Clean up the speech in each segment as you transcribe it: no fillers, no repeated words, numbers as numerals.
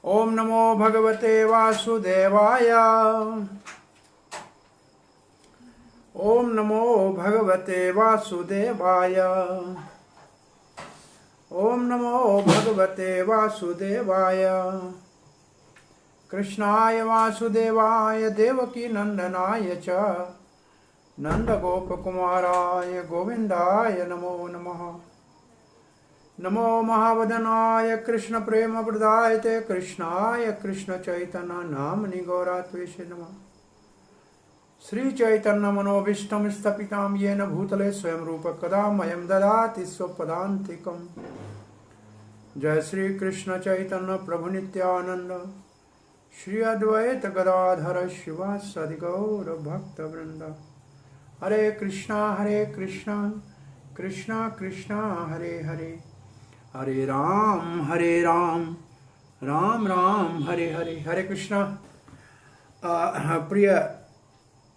ओम नमो भगवते वासुदेवाय। ओम नमो भगवते वासुदेवाय। ओम नमो भगवते वासुदेवाय। कृष्णाय वासुदेवाय देवकी नंदनाय च नंदगोपकुमाराय गोविंदाय नमो नमः। नमो महावदनाय कृष्ण प्रेम प्रदायते कृष्णाय कृष्ण चैतन्य नामनि गौरात्वेषे नमः। श्री चैतन्य मनोभीष्टं स्थापितं येन भूतले स्वयं रूप कदा मह्यं ददाति स्वपदान्तिकम्। जय श्री कृष्ण चैतन्य प्रभु नित्यानंद श्री अद्वैत गदाधर शिवासादि गौर भक्त वृंद। हरे कृष्णा कृष्णा कृष्णा हरे हरे, हरे राम राम राम हरे हरे। हरे कृष्णा। प्रिय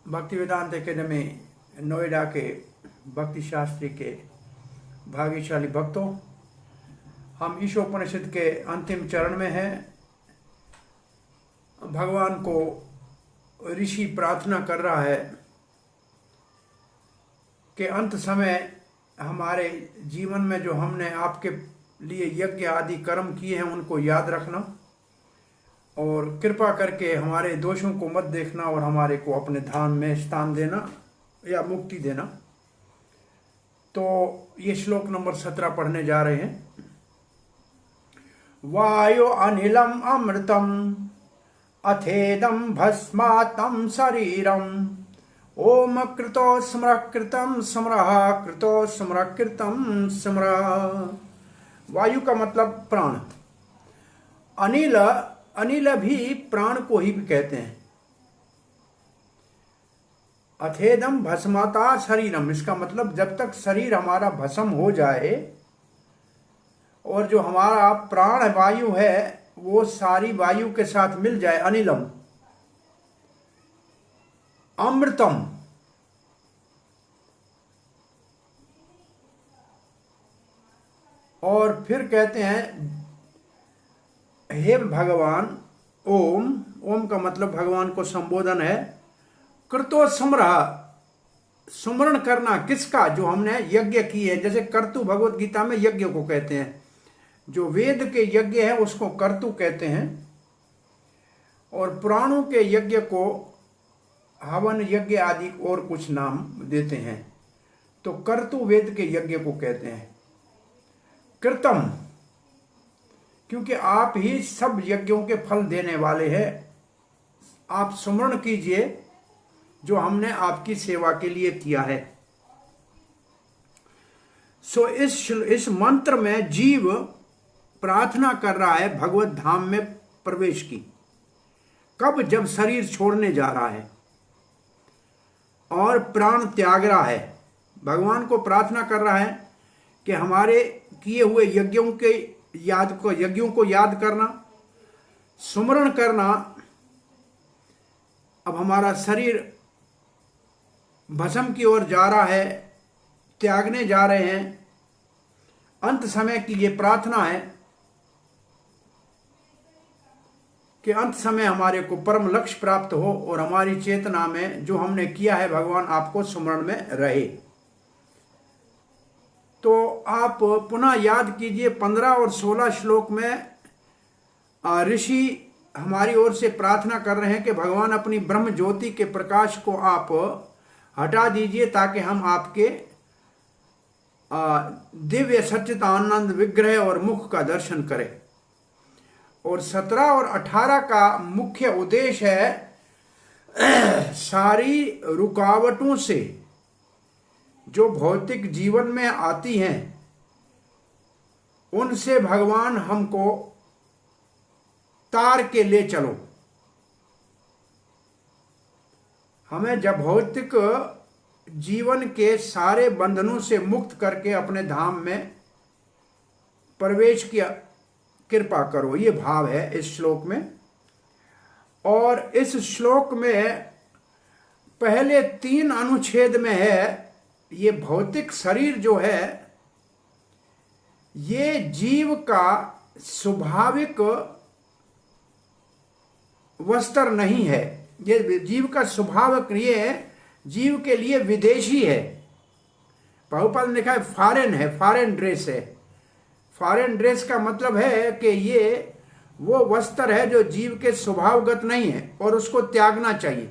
भक्ति वेदांत अकेडमी नोएडा के भक्ति शास्त्री के भाग्यशाली भक्तों, हम ईशोपनिषद के अंतिम चरण में हैं। भगवान को ऋषि प्रार्थना कर रहा है कि अंत समय हमारे जीवन में जो हमने आपके लिए यज्ञ आदि कर्म किए हैं उनको याद रखना और कृपा करके हमारे दोषों को मत देखना और हमारे को अपने धाम में स्थान देना या मुक्ति देना। तो ये श्लोक नंबर 17 पढ़ने जा रहे हैं। वायु अनिलम अमृतम अथेदम भस्मातम शरीरम ओम कृतो स्मरः कृतम स्मरः कृतो स्मरः कृतम स्मरः। वायु का मतलब प्राण। अनिल भी प्राण को ही भी कहते हैं। अथेदम भस्माता शरीरम, इसका मतलब जब तक शरीर हमारा भस्म हो जाए और जो हमारा प्राण वायु है वो सारी वायु के साथ मिल जाए। अनिलम अमृतम, और फिर कहते हैं हे भगवान। ओम का मतलब भगवान को संबोधन है। कृतो स्मरः, स्मरण करना किसका? जो हमने यज्ञ किए हैं। जैसे कर्तु भगवत गीता में यज्ञ को कहते हैं। जो वेद के यज्ञ है उसको कर्तु कहते हैं और पुराणों के यज्ञ को हवन यज्ञ आदि और कुछ नाम देते हैं। तो कर्तु वेद के यज्ञ को कहते हैं। कृतम, क्योंकि आप ही सब यज्ञों के फल देने वाले हैं। आप स्मरण कीजिए जो हमने आपकी सेवा के लिए किया है। सो इस मंत्र में जीव प्रार्थना कर रहा है भगवत धाम में प्रवेश की। कब? जब शरीर छोड़ने जा रहा है और प्राण त्याग रहा है। भगवान को प्रार्थना कर रहा है कि हमारे किए हुए यज्ञों को याद करना, सुमरण करना। अब हमारा शरीर भस्म की ओर जा रहा है, त्यागने जा रहे हैं। अंत समय की ये प्रार्थना है कि अंत समय हमारे को परम लक्ष्य प्राप्त हो और हमारी चेतना में जो हमने किया है भगवान आपको स्मरण में रहे। तो आप पुनः याद कीजिए 15 और 16 श्लोक में ऋषि हमारी ओर से प्रार्थना कर रहे हैं कि भगवान अपनी ब्रह्म ज्योति के प्रकाश को आप हटा दीजिए ताकि हम आपके दिव्य सच्चिदानंद विग्रह और मुख का दर्शन करें। और 17 और 18 का मुख्य उद्देश्य है सारी रुकावटों से जो भौतिक जीवन में आती हैं उनसे भगवान हमको तार के ले चलो। हमें जब भौतिक जीवन के सारे बंधनों से मुक्त करके अपने धाम में प्रवेश की कृपा करो, ये भाव है इस श्लोक में। और इस श्लोक में पहले 3 अनुच्छेद में है ये भौतिक शरीर जो है ये जीव का स्वाभाविक वस्त्र नहीं है। ये जीव का स्वभाव क्रिय जीव के लिए विदेशी है। प्रभुपाद ने लिखा है फॉरेन है, फॉरेन ड्रेस है। फॉरेन ड्रेस का मतलब है कि ये वो वस्त्र है जो जीव के स्वभावगत नहीं है और उसको त्यागना चाहिए।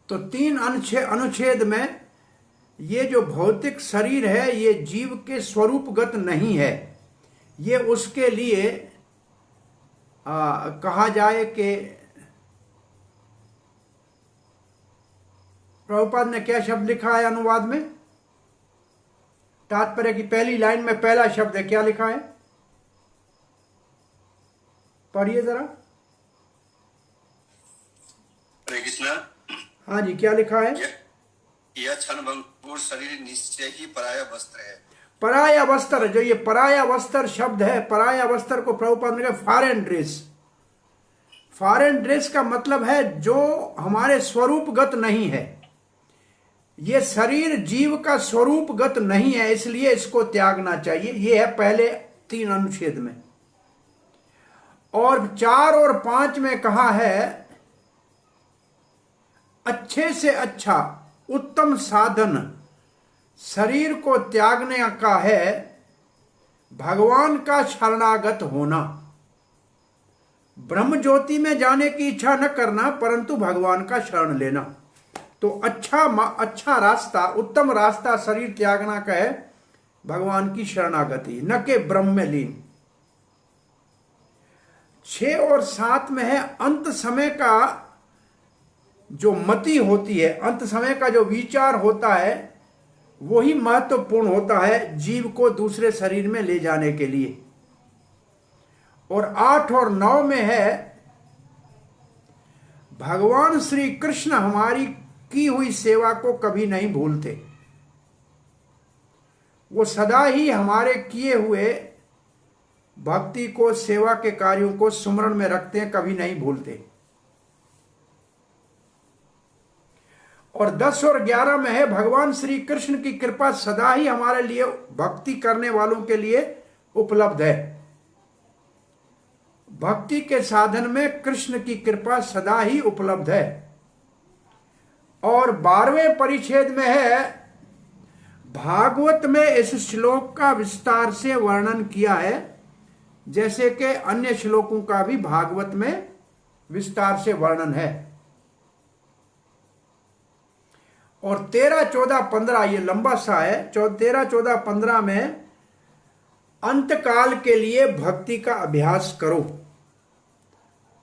तो 3 अनुच्छेद में ये जो भौतिक शरीर है ये जीव के स्वरूपगत नहीं है। ये उसके लिए कहा जाए कि प्रभुपाद ने क्या शब्द लिखा है अनुवाद में? तात्पर्य की पहली लाइन में पहला शब्द है, क्या लिखा है? पढ़िए जरा। हरे कृष्णा। हाँ जी, क्या लिखा है? यह क्षणभंगुर शरीर निश्चय ही पराया वस्त्र है। पराया वस्त्र, जो ये पराया वस्त्र शब्द है, पराया वस्त्र को प्रभुपाद ने कहा फॉरेन ड्रेस। फॉरेन ड्रेस का मतलब है जो हमारे स्वरूपगत नहीं है। ये शरीर जीव का स्वरूपगत नहीं है, इसलिए इसको त्यागना चाहिए। ये है पहले 3 अनुच्छेद में। और 4 और 5 में कहा है अच्छे से अच्छा उत्तम साधन शरीर को त्यागने का है भगवान का शरणागत होना। ब्रह्म ज्योति में जाने की इच्छा न करना, परंतु भगवान का शरण लेना। तो अच्छा रास्ता, उत्तम रास्ता शरीर त्यागना का है भगवान की शरणागति, न कि ब्रह्म में लीन। 6 और 7 में है अंत समय का जो मति होती है, अंत समय का जो विचार होता है वही महत्वपूर्ण होता है जीव को दूसरे शरीर में ले जाने के लिए। और 8 और 9 में है भगवान श्री कृष्ण हमारी की हुई सेवा को कभी नहीं भूलते। वो सदा ही हमारे किए हुए भक्ति को, सेवा के कार्यों को स्मरण में रखते हैं, कभी नहीं भूलते। और 10 और 11 में है भगवान श्री कृष्ण की कृपा सदा ही हमारे लिए, भक्ति करने वालों के लिए उपलब्ध है। भक्ति के साधन में कृष्ण की कृपा सदा ही उपलब्ध है। और 12वें परिच्छेद में है भागवत में इस श्लोक का विस्तार से वर्णन किया है, जैसे कि अन्य श्लोकों का भी भागवत में विस्तार से वर्णन है। और 13, 14, 15 ये लंबा सा है। 13, 14, 15 में अंतकाल के लिए भक्ति का अभ्यास करो।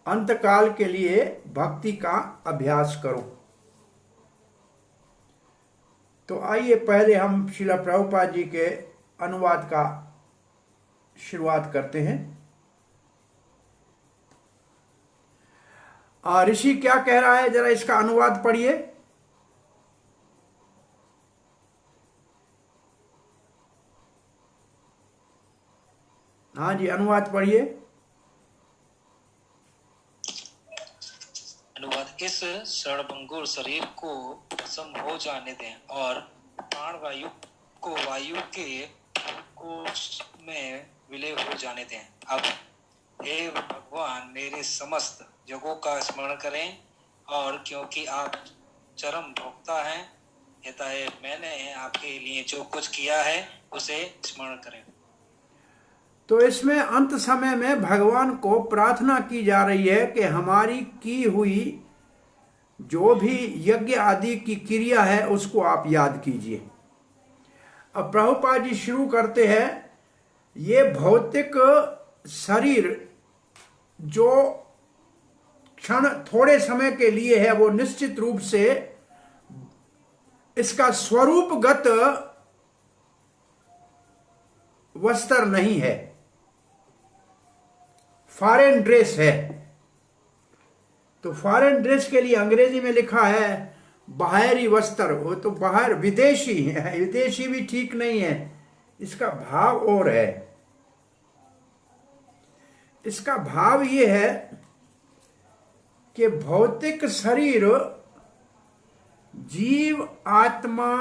अंतकाल के लिए भक्ति का अभ्यास करो। तो आइए पहले हम श्रील प्रभुपाद जी के अनुवाद का शुरुआत करते हैं। ऋषि क्या कह रहा है, जरा इसका अनुवाद पढ़िए। हाँ जी, अनुवाद पढ़िए। अनुवाद। इस क्षणभंगुर शरीर को भस्म हो जाने दें और प्राण वायु को वायु के कोश में विलय हो जाने दें। अब हे भगवान मेरे समस्त जगों का स्मरण करें, और क्योंकि आप चरम भोक्ता हैं, अतः मैंने आपके लिए जो कुछ किया है उसे स्मरण करें। तो इसमें अंत समय में भगवान को प्रार्थना की जा रही है कि हमारी की हुई जो भी यज्ञ आदि की क्रिया है उसको आप याद कीजिए। अब प्रभुपाद जी शुरू करते हैं, ये भौतिक शरीर जो क्षण थोड़े समय के लिए है वो निश्चित रूप से इसका स्वरूपगत वस्त्र नहीं है, फॉरेन ड्रेस है। तो फॉरेन ड्रेस के लिए अंग्रेजी में लिखा है बाहरी वस्त्र। वो तो बाहर विदेशी है, विदेशी भी ठीक नहीं है, इसका भाव और है। इसका भाव ये है कि भौतिक शरीर जीव आत्मा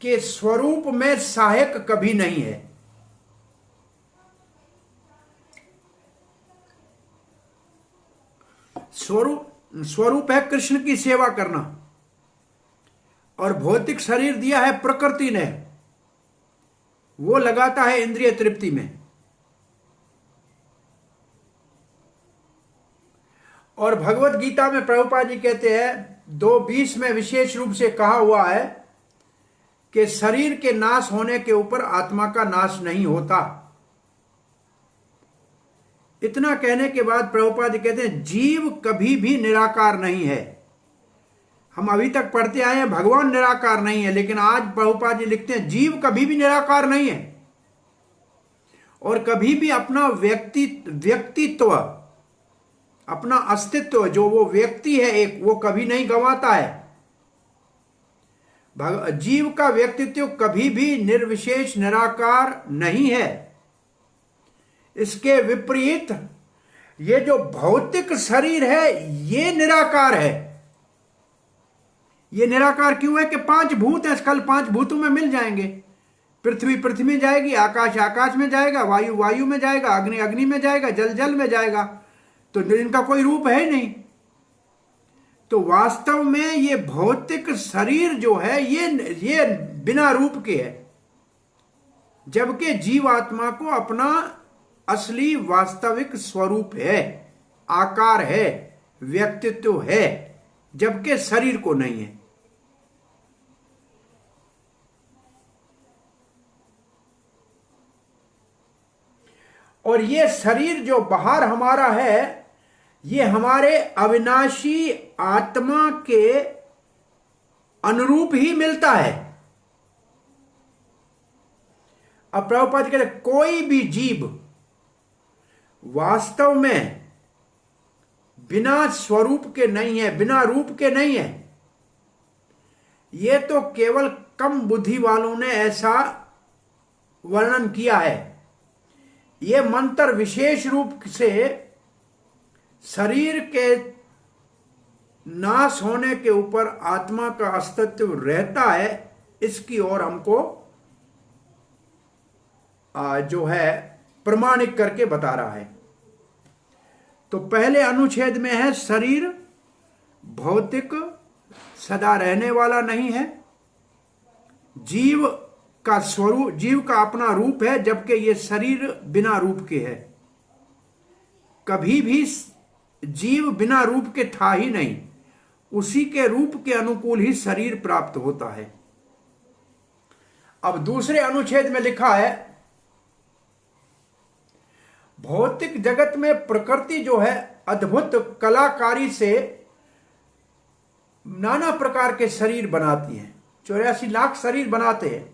के स्वरूप में सहायक कभी नहीं है। स्वरूप है कृष्ण की सेवा करना, और भौतिक शरीर दिया है प्रकृति ने, वो लगाता है इंद्रिय तृप्ति में। और भगवत गीता में प्रभुपाद जी कहते हैं 2:20 में विशेष रूप से कहा हुआ है कि शरीर के नाश होने के ऊपर आत्मा का नाश नहीं होता। इतना कहने के बाद प्रभुपाद जी कहते हैं जीव कभी भी निराकार नहीं है। हम अभी तक पढ़ते आए हैं भगवान निराकार नहीं है, लेकिन आज प्रभुपाद जी लिखते हैं जीव कभी भी निराकार नहीं है, और कभी भी अपना व्यक्तित्व, अपना अस्तित्व, जो वो व्यक्ति है एक, वो कभी नहीं गंवाता है। जीव का व्यक्तित्व कभी भी निर्विशेष निराकार नहीं है। इसके विपरीत ये जो भौतिक शरीर है ये निराकार है। ये निराकार क्यों है कि 5 भूत है, कल 5 भूतों में मिल जाएंगे। पृथ्वी पृथ्वी में जाएगी, आकाश आकाश में जाएगा, वायु वायु में जाएगा, अग्नि अग्नि में जाएगा, जल जल में जाएगा, तो इनका कोई रूप है ही नहीं। तो वास्तव में ये भौतिक शरीर जो है ये बिना रूप के है, जबकि जीवात्मा को अपना असली वास्तविक स्वरूप है, आकार है, व्यक्तित्व है, जबकि शरीर को नहीं है। और ये शरीर जो बाहर हमारा है, ये हमारे अविनाशी आत्मा के अनुरूप ही मिलता है। अब प्रभुपाद कहते हैं कोई भी जीव वास्तव में बिना स्वरूप के नहीं है, बिना रूप के नहीं है। ये तो केवल कम बुद्धि वालों ने ऐसा वर्णन किया है। ये मंत्र विशेष रूप से शरीर के नाश होने के ऊपर आत्मा का अस्तित्व रहता है, इसकी ओर हमको जो है प्रमाणित करके बता रहा है। तो पहले अनुच्छेद में है शरीर भौतिक सदा रहने वाला नहीं है, जीव का स्वरूप, जीव का अपना रूप है, जबकि ये शरीर बिना रूप के है। कभी भी जीव बिना रूप के था ही नहीं, उसी के रूप के अनुकूल ही शरीर प्राप्त होता है। अब दूसरे अनुच्छेद में लिखा है भौतिक जगत में प्रकृति जो है अद्भुत कलाकारी से नाना प्रकार के शरीर बनाती है। 84 लाख शरीर बनाते हैं।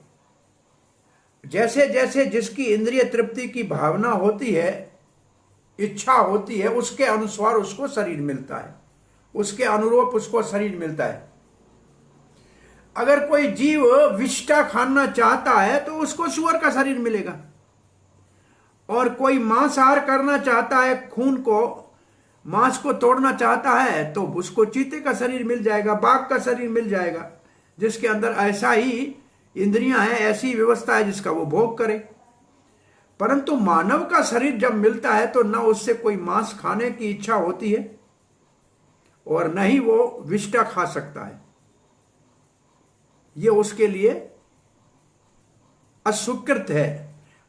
जैसे जैसे जिसकी इंद्रिय तृप्ति की भावना होती है, इच्छा होती है, उसके अनुसार उसको शरीर मिलता है, उसके अनुरूप उसको शरीर मिलता है। अगर कोई जीव विष्ठा खाना चाहता है तो उसको सुअर का शरीर मिलेगा, और कोई मांसाहार करना चाहता है, खून को, मांस को तोड़ना चाहता है, तो उसको चीते का शरीर मिल जाएगा, बाघ का शरीर मिल जाएगा, जिसके अंदर ऐसा ही इंद्रियां हैं, ऐसी व्यवस्था है जिसका वो भोग करे। परंतु मानव का शरीर जब मिलता है तो न उससे कोई मांस खाने की इच्छा होती है और न ही वो विष्ठा खा सकता है। ये उसके लिए अस्वीकृत है।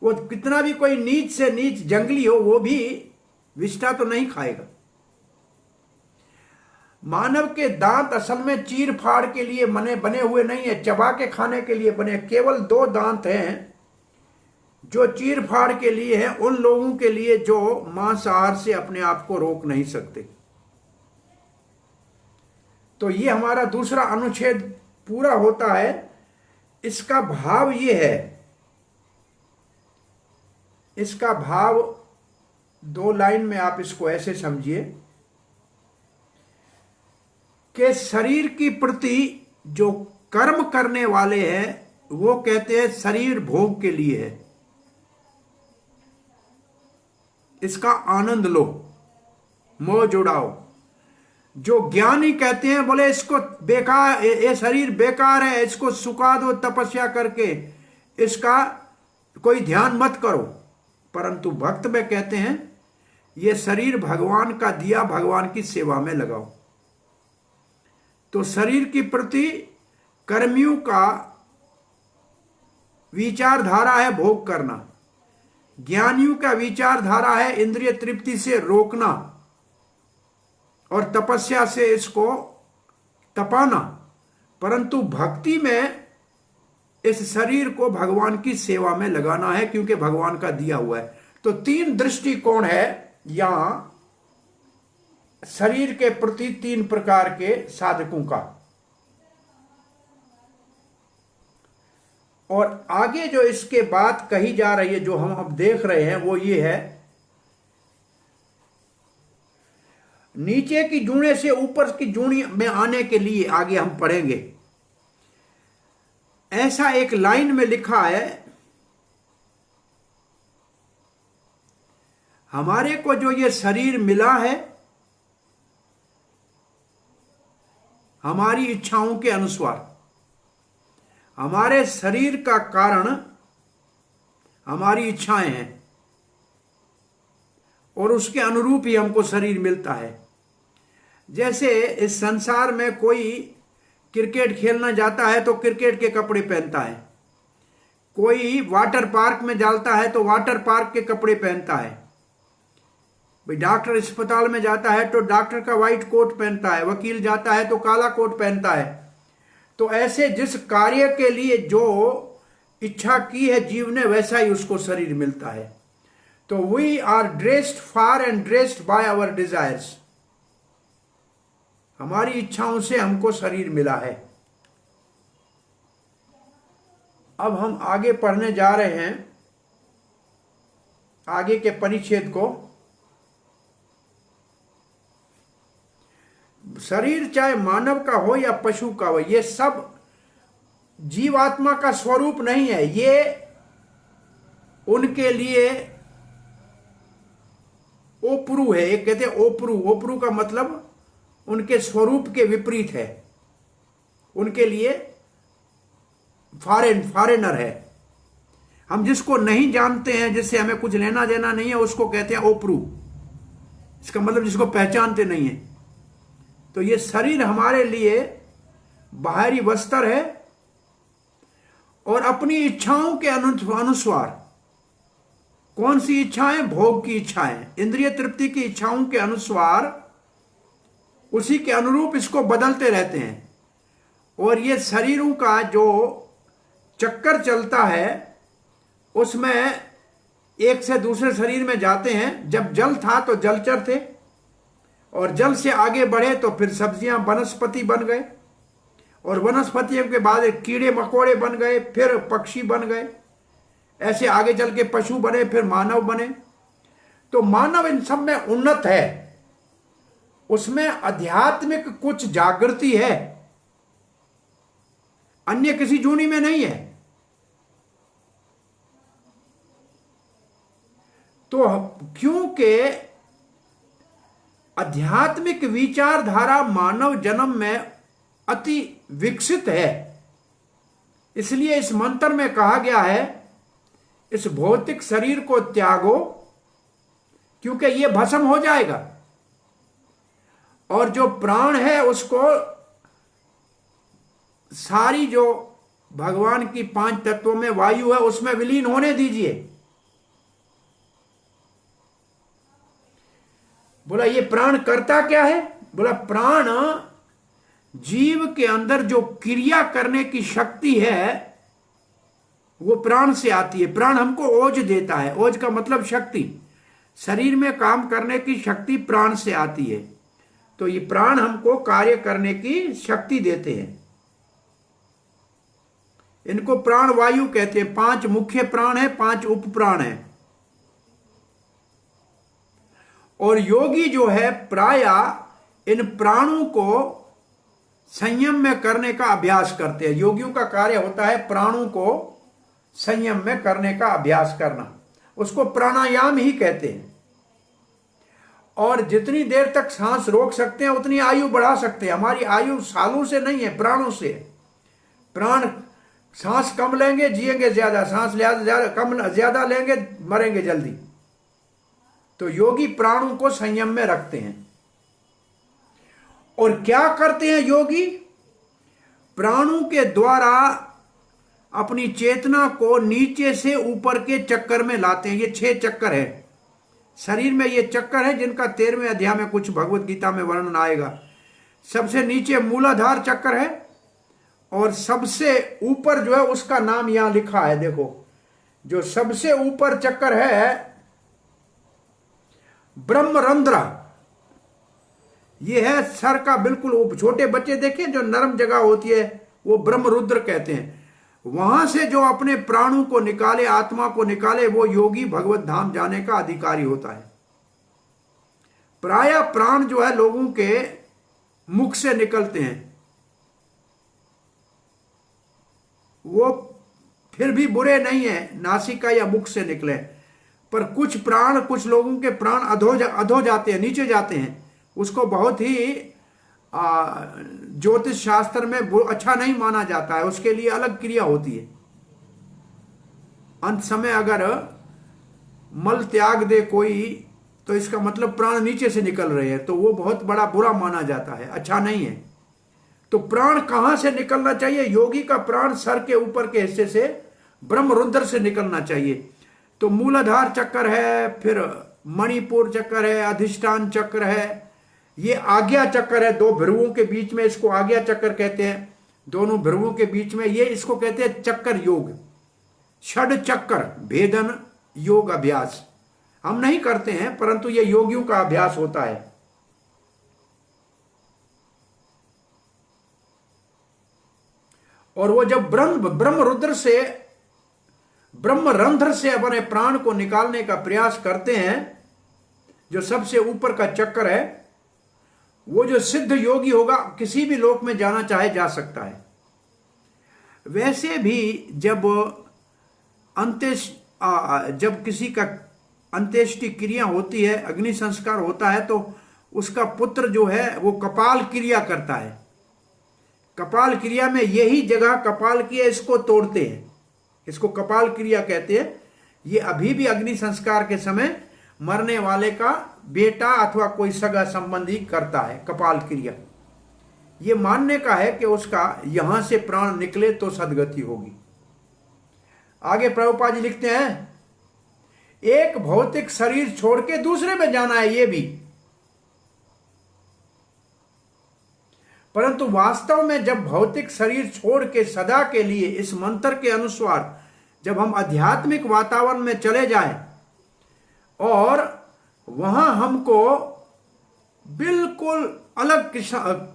वो कितना भी कोई नीच से नीच जंगली हो, वो भी विष्ठा तो नहीं खाएगा। मानव के दांत असल में चीर फाड़ के लिए बने हुए नहीं है, चबा के खाने के लिए बने। केवल 2 दांत हैं जो चीर फाड़ के लिए है, उन लोगों के लिए जो मांसाहार से अपने आप को रोक नहीं सकते। तो ये हमारा दूसरा अनुच्छेद पूरा होता है। इसका भाव ये है, इसका भाव 2 लाइन में आप इसको ऐसे समझिए कि शरीर की प्रति जो कर्म करने वाले हैं वो कहते हैं शरीर भोग के लिए है, इसका आनंद लो, मोह जुड़ाओ। जो ज्ञानी कहते हैं बोले इसको बेकार, ये शरीर बेकार है, इसको सुखा दो तपस्या करके, इसका कोई ध्यान मत करो। परंतु भक्त में कहते हैं ये शरीर भगवान का दिया, भगवान की सेवा में लगाओ। तो शरीर की प्रति कर्मियों का विचारधारा है भोग करना, ज्ञानियों का विचारधारा है इंद्रिय तृप्ति से रोकना और तपस्या से इसको तपाना। परंतु भक्ति में इस शरीर को भगवान की सेवा में लगाना है, क्योंकि भगवान का दिया हुआ है। तो 3 दृष्टिकोण है यहां शरीर के प्रति, 3 प्रकार के साधकों का। और आगे जो इसके बात कही जा रही है, जो हम अब देख रहे हैं, वो ये है, नीचे की जूने से ऊपर की जूनी में आने के लिए आगे हम पढ़ेंगे। ऐसा एक लाइन में लिखा है, हमारे को जो ये शरीर मिला है हमारी इच्छाओं के अनुसार, हमारे शरीर का कारण हमारी इच्छाएं हैं और उसके अनुरूप ही हमको शरीर मिलता है। जैसे इस संसार में कोई क्रिकेट खेलना जाता है तो क्रिकेट के कपड़े पहनता है, कोई वाटर पार्क में जाता है तो वाटर पार्क के कपड़े पहनता है, भाई डॉक्टर अस्पताल में जाता है तो डॉक्टर का व्हाइट कोट पहनता है, वकील जाता है तो काला कोट पहनता है। तो ऐसे जिस कार्य के लिए जो इच्छा की है जीव ने, वैसा ही उसको शरीर मिलता है। तो we are dressed for and dressed by our desires, हमारी इच्छाओं से हमको शरीर मिला है। अब हम आगे पढ़ने जा रहे हैं आगे के परिच्छेद को। शरीर चाहे मानव का हो या पशु का हो, ये सब जीवात्मा का स्वरूप नहीं है, ये उनके लिए ओपरू है। एक कहते हैं ओपरू, ओपरू का मतलब उनके स्वरूप के विपरीत है, उनके लिए फॉरेनर है। हम जिसको नहीं जानते हैं, जिससे हमें कुछ लेना देना नहीं है, उसको कहते हैं ओपरू। इसका मतलब जिसको पहचानते नहीं है। तो ये शरीर हमारे लिए बाहरी वस्त्र है और अपनी इच्छाओं के अनुसार, कौन सी इच्छाएं? भोग की इच्छाएं, इंद्रिय तृप्ति की इच्छाओं के अनुसार, उसी के अनुरूप इसको बदलते रहते हैं। और ये शरीरों का जो चक्कर चलता है उसमें एक से दूसरे शरीर में जाते हैं। जब जल था तो जलचर थे, और जल से आगे बढ़े तो फिर सब्जियां वनस्पति बन गए, और वनस्पतियों के बाद कीड़े मकोड़े बन गए, फिर पक्षी बन गए, ऐसे आगे चल के पशु बने, फिर मानव बने। तो मानव इन सब में उन्नत है, उसमें आध्यात्मिक कुछ जागृति है, अन्य किसी जूनी में नहीं है। तो क्योंकि आध्यात्मिक विचारधारा मानव जन्म में अति विकसित है, इसलिए इस मंत्र में कहा गया है इस भौतिक शरीर को त्यागो, क्योंकि यह भस्म हो जाएगा, और जो प्राण है उसको सारी जो भगवान की 5 तत्वों में वायु है उसमें विलीन होने दीजिए। बोला ये प्राण करता क्या है? बोला प्राण जीव के अंदर जो क्रिया करने की शक्ति है वो प्राण से आती है। प्राण हमको ओज देता है, ओज का मतलब शक्ति, शरीर में काम करने की शक्ति प्राण से आती है। तो ये प्राण हमको कार्य करने की शक्ति देते हैं, इनको प्राण वायु कहते हैं। 5 मुख्य प्राण है, 5 उप प्राण है। और योगी जो है प्रायः इन प्राणों को संयम में करने का अभ्यास करते हैं। योगियों का कार्य होता है प्राणों को संयम में करने का अभ्यास करना, उसको प्राणायाम ही कहते हैं। और जितनी देर तक सांस रोक सकते हैं उतनी आयु बढ़ा सकते हैं। हमारी आयु सालों से नहीं है, प्राणों से है। प्राण सांस कम लेंगे जिएंगे ज्यादा, सांस ज्यादा कम ज्यादा लेंगे मरेंगे जल्दी। तो योगी प्राणों को संयम में रखते हैं। और क्या करते हैं योगी? प्राणों के द्वारा अपनी चेतना को नीचे से ऊपर के चक्कर में लाते हैं। ये 6 चक्कर है शरीर में, ये चक्कर है जिनका 13वें अध्याय में कुछ भगवत गीता में वर्णन आएगा। सबसे नीचे मूलाधार चक्र है और सबसे ऊपर जो है उसका नाम यहां लिखा है, देखो। जो सबसे ऊपर चक्कर है ब्रह्मरंध्र, ये है सर का बिल्कुल। छोटे बच्चे देखें जो नरम जगह होती है वो ब्रह्मरुद्र कहते हैं। वहां से जो अपने प्राणों को निकाले, आत्मा को निकाले, वो योगी भगवत धाम जाने का अधिकारी होता है। प्रायः प्राण जो है लोगों के मुख से निकलते हैं, वो फिर भी बुरे नहीं है नासिका या मुख से निकले, पर कुछ प्राण, कुछ लोगों के प्राण अधो जाते हैं, नीचे जाते हैं। उसको बहुत ही ज्योतिष शास्त्र में अच्छा नहीं माना जाता है, उसके लिए अलग क्रिया होती है। अंत समय अगर मल त्याग दे कोई तो इसका मतलब प्राण नीचे से निकल रहे हैं, तो वो बहुत बड़ा बुरा माना जाता है, अच्छा नहीं है। तो प्राण कहां से निकलना चाहिए? योगी का प्राण सर के ऊपर के हिस्से से, ब्रह्मरुद्र से निकलना चाहिए। तो मूलाधार चक्र है, फिर मणिपुर चक्र है, अधिष्ठान चक्र है, ये आज्ञा चक्र है। 2 भ्रुवों के बीच में, इसको आज्ञा चक्र कहते हैं। दोनों भ्रुवों के बीच में, ये इसको कहते हैं चक्कर योग। षड चक्र भेदन योग अभ्यास हम नहीं करते हैं, परंतु ये योगियों का अभ्यास होता है। और वो जब ब्रह्मरंध्र से अपने प्राण को निकालने का प्रयास करते हैं, जो सबसे ऊपर का चक्कर है, वो जो सिद्ध योगी होगा किसी भी लोक में जाना चाहे जा सकता है। वैसे भी जब जब किसी का अंत्येष्टि क्रिया होती है, अग्नि संस्कार होता है, तो उसका पुत्र जो है वो कपाल क्रिया करता है। कपाल क्रिया में यही जगह कपाल की है, इसको तोड़ते हैं, इसको कपाल क्रिया कहते हैं। ये अभी भी अग्नि संस्कार के समय मरने वाले का बेटा अथवा कोई सगा संबंधी करता है कपाल क्रिया। ये मानने का है कि उसका यहां से प्राण निकले तो सदगति होगी। आगे प्रभुपाद जी लिखते हैं, एक भौतिक शरीर छोड़ के दूसरे में जाना है ये भी, परंतु वास्तव में जब भौतिक शरीर छोड़ के सदा के लिए इस मंत्र के अनुसार जब हम आध्यात्मिक वातावरण में चले जाएं और वहां हमको बिल्कुल अलग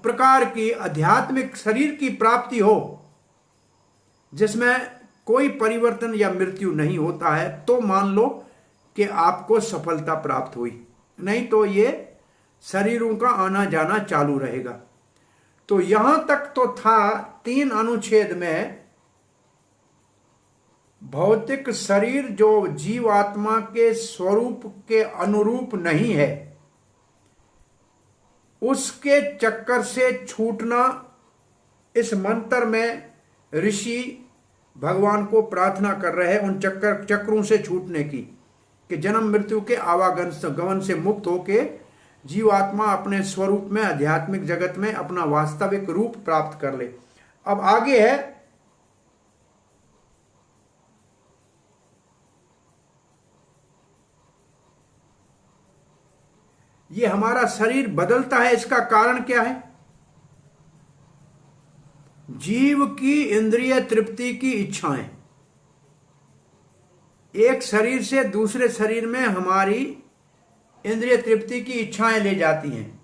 प्रकार की आध्यात्मिक शरीर की प्राप्ति हो, जिसमें कोई परिवर्तन या मृत्यु नहीं होता है, तो मान लो कि आपको सफलता प्राप्त हुई। नहीं तो ये शरीरों का आना जाना चालू रहेगा। तो यहां तक तो था 3 अनुच्छेद में भौतिक शरीर जो जीवात्मा के स्वरूप के अनुरूप नहीं है, उसके चक्कर से छूटना, इस मंत्र में ऋषि भगवान को प्रार्थना कर रहे हैं उन चक्रों से छूटने की, कि जन्म मृत्यु के आवागमन से मुक्त होके जीवात्मा अपने स्वरूप में आध्यात्मिक जगत में अपना वास्तविक रूप प्राप्त कर ले। अब आगे है, ये हमारा शरीर बदलता है, इसका कारण क्या है? जीव की इंद्रिय तृप्ति की इच्छाएं। एक शरीर से दूसरे शरीर में हमारी इंद्रिय तृप्ति की इच्छाएं ले जाती हैं,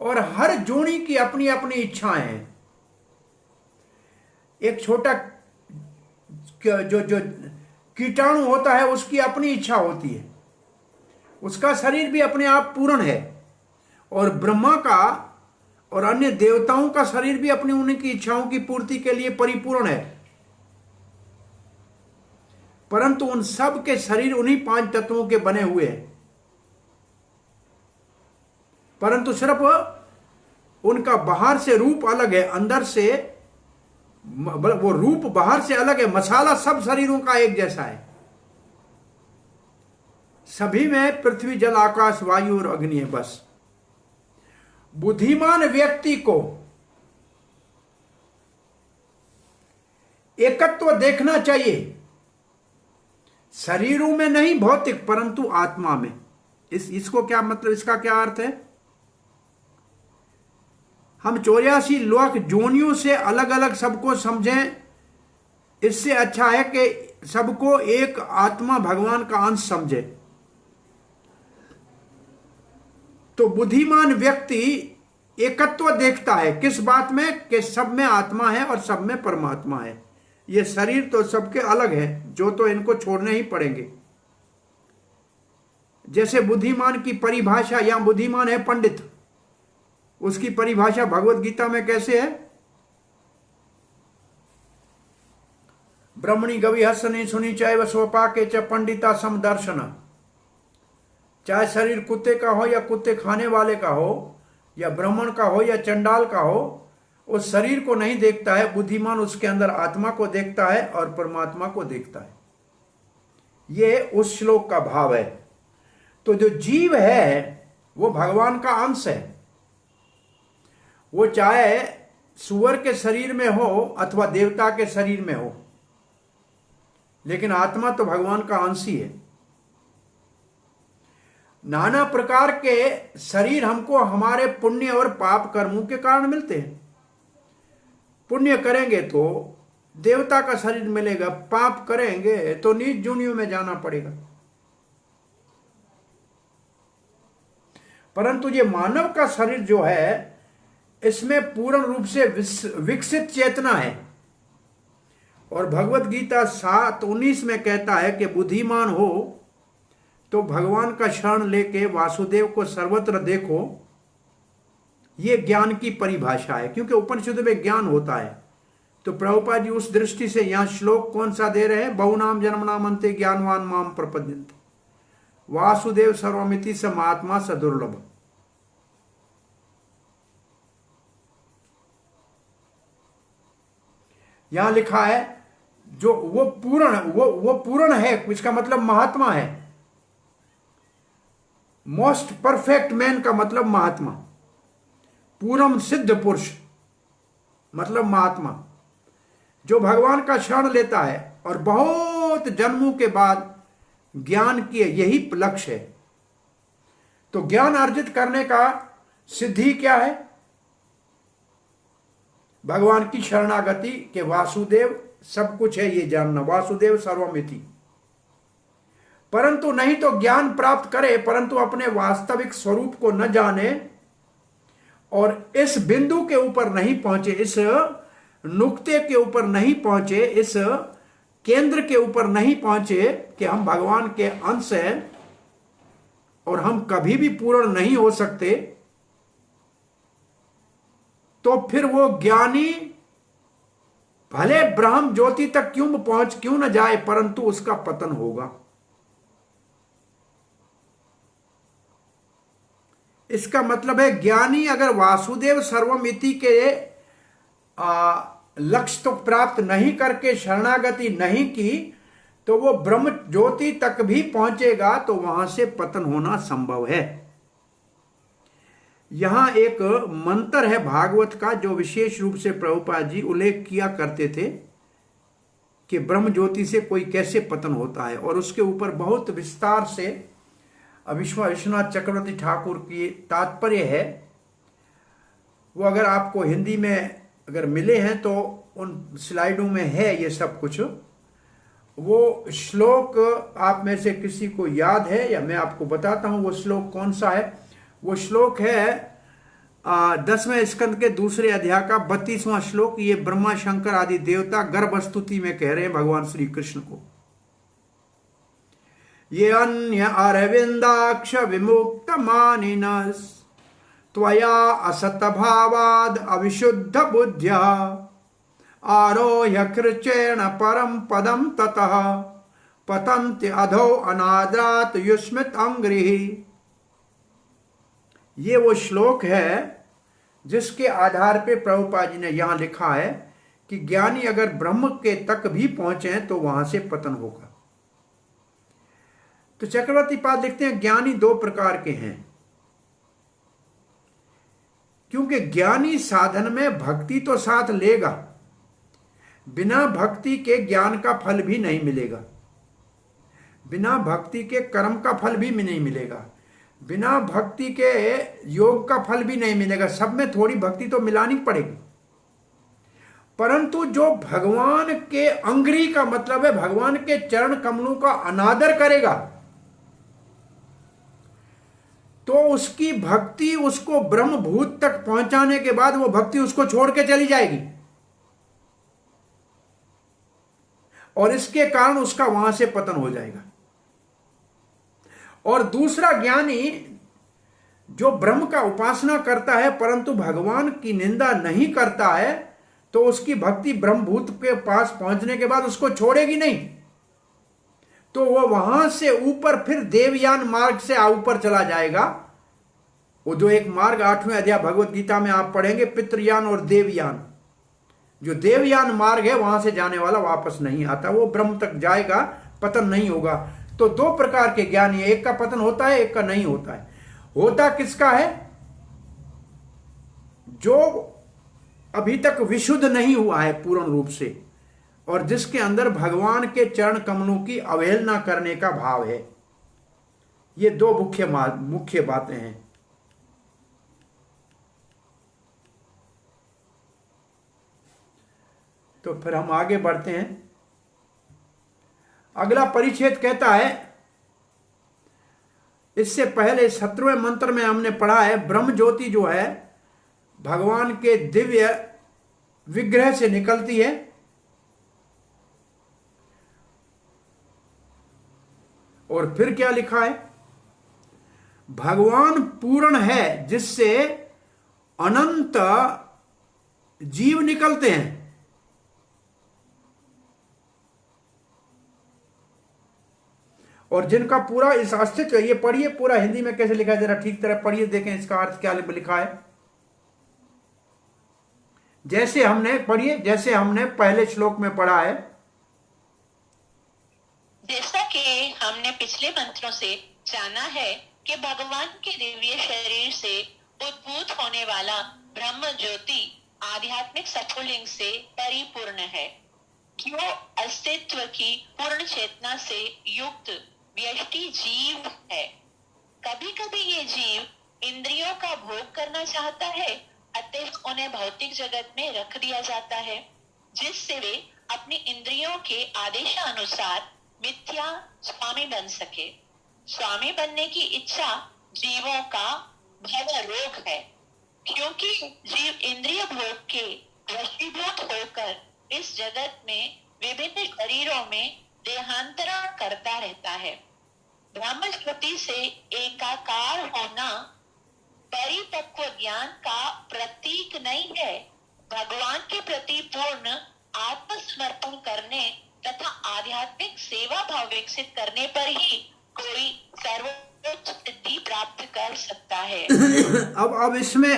और हर जोड़ी की अपनी अपनी इच्छाएं हैं। एक छोटा जो कीटाणु होता है उसकी अपनी इच्छा होती है, उसका शरीर भी अपने आप पूर्ण है, और ब्रह्मा का और अन्य देवताओं का शरीर भी अपनी उनकी इच्छाओं की पूर्ति के लिए परिपूर्ण है। परंतु उन सब के शरीर उन्हीं 5 तत्वों के बने हुए हैं, परंतु सिर्फ उनका बाहर से रूप अलग है, अंदर से वो रूप बाहर से अलग है। मसाला सब शरीरों का एक जैसा है, सभी में पृथ्वी जल आकाश वायु और अग्नि है बस। बुद्धिमान व्यक्ति को एकत्व देखना चाहिए, शरीरों में नहीं भौतिक परंतु आत्मा में। इसको क्या मतलब, इसका क्या अर्थ है? हम 84 लाख जोनियों से अलग अलग सबको समझें, इससे अच्छा है कि सबको एक आत्मा भगवान का अंश समझे। तो बुद्धिमान व्यक्ति एकत्व देखता है किस बात में, कि सब में आत्मा है और सब में परमात्मा है। ये शरीर तो सबके अलग है, जो तो इनको छोड़ने ही पड़ेंगे। जैसे बुद्धिमान की परिभाषा, या बुद्धिमान है पंडित, उसकी परिभाषा भगवत गीता में कैसे है? ब्रह्मणि गवि हसनी सुनी चाहे वह स्वपा के च पंडिता समदर्शन। चाहे शरीर कुत्ते का हो या कुत्ते खाने वाले का हो, या ब्राह्मण का हो या चंडाल का हो, उस शरीर को नहीं देखता है। बुद्धिमान उसके अंदर आत्मा को देखता है और परमात्मा को देखता है। ये उस श्लोक का भाव है। तो जो जीव है वो भगवान का अंश है। वो चाहे सुअर के शरीर में हो अथवा देवता के शरीर में हो, लेकिन आत्मा तो भगवान का अंश ही है। नाना प्रकार के शरीर हमको हमारे पुण्य और पाप कर्मों के कारण मिलते हैं। पुण्य करेंगे तो देवता का शरीर मिलेगा, पाप करेंगे तो नीच जूनियों में जाना पड़ेगा। परंतु ये मानव का शरीर जो है, इसमें पूर्ण रूप से विकसित चेतना है। और भगवत गीता 7:19 में कहता है कि बुद्धिमान हो तो भगवान का शरण लेके वासुदेव को सर्वत्र देखो। ये ज्ञान की परिभाषा है, क्योंकि उपनिषद में ज्ञान होता है। तो प्रभुपाद जी उस दृष्टि से यहां श्लोक कौन सा दे रहे हैं? बहुनाम जन्मनाम अन्ते ज्ञानवान माम प्रपद्यन्ते वासुदेव सर्वमिति स महात्मा स दुर्लभ। यहां लिखा है जो वो पूर्ण है, इसका मतलब महात्मा है। मोस्ट परफेक्ट मैन का मतलब महात्मा, पूर्णम सिद्ध पुरुष मतलब महात्मा, जो भगवान का शरण लेता है और बहुत जन्मों के बाद ज्ञान की यही लक्ष्य है। तो ज्ञान अर्जित करने का सिद्धि क्या है? भगवान की शरणागति के वासुदेव सब कुछ है ये जानना, वासुदेव सर्वमिति। परंतु नहीं तो ज्ञान प्राप्त करे परंतु अपने वास्तविक स्वरूप को न जाने और इस बिंदु के ऊपर नहीं पहुंचे, इस नुक्ते के ऊपर नहीं पहुंचे, इस केंद्र के ऊपर नहीं पहुंचे कि हम भगवान के अंश हैं और हम कभी भी पूर्ण नहीं हो सकते, तो फिर वो ज्ञानी भले ब्रह्म ज्योति तक क्यों न जाए परंतु उसका पतन होगा। इसका मतलब है ज्ञानी अगर वासुदेव सर्वमिति के लक्ष्य तो प्राप्त नहीं करके शरणागति नहीं की तो वो ब्रह्म ज्योति तक भी पहुंचेगा तो वहां से पतन होना संभव है। यहां एक मंत्र है भागवत का जो विशेष रूप से प्रभुपाद जी उल्लेख किया करते थे कि ब्रह्म ज्योति से कोई कैसे पतन होता है, और उसके ऊपर बहुत विस्तार से विश्वनाथ चक्रवर्ती ठाकुर की तात्पर्य है। वो अगर आपको हिंदी में अगर मिले हैं तो उन स्लाइडों में है ये सब कुछ। वो श्लोक आप में से किसी को याद है या मैं आपको बताता हूं वो श्लोक कौन सा है। वो श्लोक है 10वें स्कंद के दूसरे अध्याय का 32वां श्लोक। ये ब्रह्मा शंकर आदि देवता गर्भ स्तुति में कह रहे हैं भगवान श्री कृष्ण को। ये अन्य अरविंदाक्ष विमुक्त मानिनस त्वया असत भावाद अविशुद्ध बुद्ध्या आरोह्य कृचेण परम पदम ततः पतन्ति अधो अनाद्रात युष्मित अंग्रिहि। ये वो श्लोक है जिसके आधार पे प्रभुपाद जी ने यहां लिखा है कि ज्ञानी अगर ब्रह्म के तक भी पहुंचे तो वहां से पतन होगा। तो चक्रवर्ती पाद लिखते हैं ज्ञानी दो प्रकार के हैं, क्योंकि ज्ञानी साधन में भक्ति तो साथ लेगा, बिना भक्ति के ज्ञान का फल भी नहीं मिलेगा, बिना भक्ति के कर्म का फल भी नहीं मिलेगा, बिना भक्ति के योग का फल भी नहीं मिलेगा। सब में थोड़ी भक्ति तो मिलानी पड़ेगी। परंतु जो भगवान के अंग्री का मतलब है भगवान के चरण कमलों का अनादर करेगा, तो उसकी भक्ति उसको ब्रह्मभूत तक पहुंचाने के बाद वो भक्ति उसको छोड़ के चली जाएगी, और इसके कारण उसका वहां से पतन हो जाएगा। और दूसरा ज्ञानी जो ब्रह्म का उपासना करता है परंतु भगवान की निंदा नहीं करता है, तो उसकी भक्ति ब्रह्मभूत के पास पहुंचने के बाद उसको छोड़ेगी नहीं, तो वह वहां से ऊपर फिर देवयान मार्ग से ऊपर चला जाएगा। वो जो एक मार्ग 8वें अध्याय भगवत गीता में आप पढ़ेंगे, पितृयान और देवयान, जो देवयान मार्ग है वहां से जाने वाला वापस नहीं आता, वो ब्रह्म तक जाएगा, पतन नहीं होगा। तो दो प्रकार के ज्ञानी है, एक का पतन होता है, एक का नहीं होता है। होता किसका है? जो अभी तक विशुद्ध नहीं हुआ है पूर्ण रूप से, और जिसके अंदर भगवान के चरण कमलों की अवहेलना करने का भाव है। ये दो मुख्य बातें हैं। तो फिर हम आगे बढ़ते हैं। अगला परिच्छेद कहता है, इससे पहले 17वें मंत्र में हमने पढ़ा है ब्रह्म ज्योति जो है भगवान के दिव्य विग्रह से निकलती है, और फिर क्या लिखा है? भगवान पूर्ण है जिससे अनंत जीव निकलते हैं। और जिनका पूरा इस अस्तित्व, ये पढ़िए पूरा हिंदी में कैसे लिखा है, जरा ठीक तरह पढ़िए, देखें इसका अर्थ क्या लिखा है। जैसे हमने पहले श्लोक में पढ़ा है, जैसा कि हमने पिछले मंत्रों से जाना है कि भगवान के दिव्य शरीर से उद्भूत होने वाला ब्रह्म ज्योति आध्यात्मिक सफुलिंग से परिपूर्ण है, जो अस्तित्व की पूर्ण चेतना से युक्त व्यष्टि जीव है। कभी कभी ये जीव इंद्रियों का भोग करना चाहता है, अतः उन्हें भौतिक जगत में रख दिया जाता है, जिससे वे अपनी इंद्रियों के आदेशानुसार मिथ्या स्वामी बन सके। स्वामी बनने की इच्छा जीवों का भव रोग है, क्योंकि जीव इंद्रिय भोग के वशीभूत होकर इस जगत में विभिन्न शरीरों में देहांतरण करता रहता है। ब्रह्म ज्योति से एकाकार होना परिपक्व ज्ञान का प्रतीक नहीं है। भगवान के प्रति पूर्ण आत्मसमर्पण करने तथा आध्यात्मिक सेवा भाव विकसित करने पर ही कोई सर्वोच्च सिद्धि प्राप्त कर सकता है। अब इसमें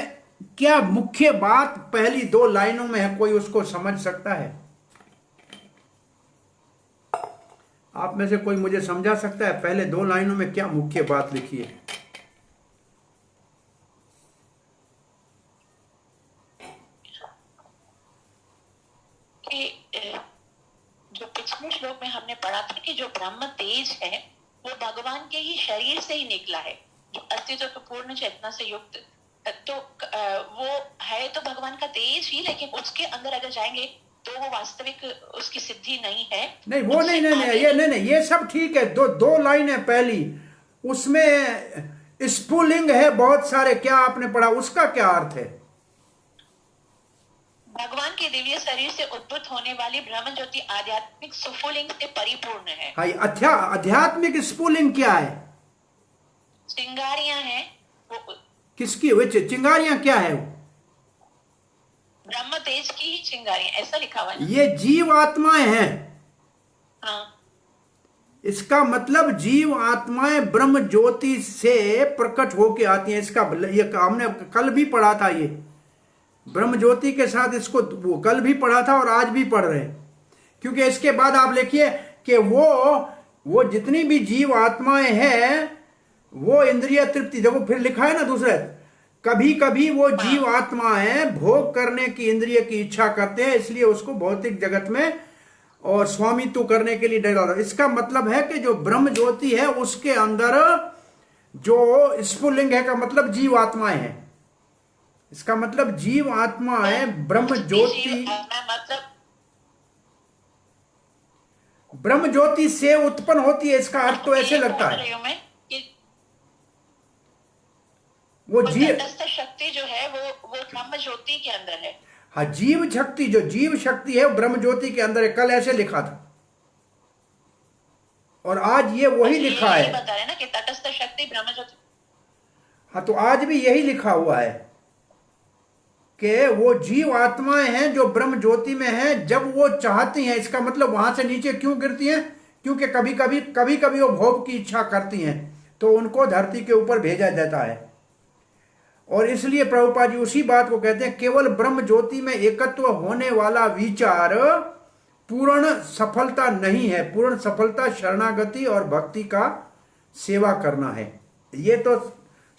क्या मुख्य बात पहली दो लाइनों में है, कोई उसको समझ सकता है? आप में से कोई मुझे समझा सकता है पहले दो लाइनों में क्या मुख्य बात लिखी है? जो पिछले श्लोक में हमने पढ़ा था कि जो ब्रह्म तेज है वो भगवान के ही शरीर से ही निकला है, जो अस्तित्व की पूर्ण चेतना से युक्त, तो वो है तो भगवान का तेज ही, लेकिन उसके अंदर अगर जाएंगे तो वो वास्तविक उसकी सिद्धि नहीं है। नहीं वो नहीं, ये सब ठीक है। दो लाइन है पहली, उसमें स्फुलिंग है बहुत सारे, क्या आपने पढ़ा, उसका क्या अर्थ है? भगवान के दिव्य शरीर से उद्भूत होने वाली ब्रह्म ज्योति आध्यात्मिक सुफुलिंग से परिपूर्ण है। अच्छा, आध्यात्मिक स्फुलिंग क्या है? चिंगारियां हैं वो। किसकी? चिंगारियां क्या है? ब्रह्म तेज की ही चिंगारियां, ऐसा लिखा हुआ है। ये जीव आत्माएं हैं। हाँ। इसका मतलब जीव आत्माएं ब्रह्म ज्योति से प्रकट होके आती हैं। इसका ये हमने कल भी पढ़ा था, ये ब्रह्म ज्योति के साथ इसको वो कल भी पढ़ा था और आज भी पढ़ रहे हैं। क्योंकि इसके बाद आप लिखिए कि वो जितनी भी जीव आत्माएं हैं वो इंद्रिय तृप्ति, देखो फिर लिखा है ना दूसरे, कभी कभी वो जीव आत्माएं भोग करने की इंद्रिय की इच्छा करते हैं, इसलिए उसको भौतिक जगत में और स्वामित्व करने के लिए डरा। इसका मतलब है कि जो ब्रह्म ज्योति है उसके अंदर जो स्फुलिंग है का मतलब जीव आत्माएं हैं। इसका मतलब जीव आत्माएं ब्रह्म ज्योति, मतलब ब्रह्म ज्योति से उत्पन्न होती है। इसका अर्थ तो ऐसे लगता है वो जीव शक्ति जो है वो ब्रह्म ज्योति के अंदर है। हाँ, जीव शक्ति, जो जीव शक्ति है वो ब्रह्म ज्योति के अंदर है। कल ऐसे लिखा था और आज ये वही लिखा है। बता रहे ना कि तटस्थ शक्ति ब्रह्म ज्योति। हाँ, तो आज भी यही लिखा हुआ है कि वो जीव आत्माएं हैं जो ब्रह्म ज्योति में हैं, जब वो चाहती हैं। इसका मतलब वहां से नीचे क्यों गिरती हैं? क्योंकि कभी कभी वो भोग की इच्छा करती हैं तो उनको धरती के ऊपर भेजा जाता है। और इसलिए प्रभुपाद जी उसी बात को कहते हैं, केवल ब्रह्म ज्योति में एकत्व होने वाला विचार पूर्ण सफलता नहीं है। पूर्ण सफलता शरणागति और भक्ति का सेवा करना है। ये तो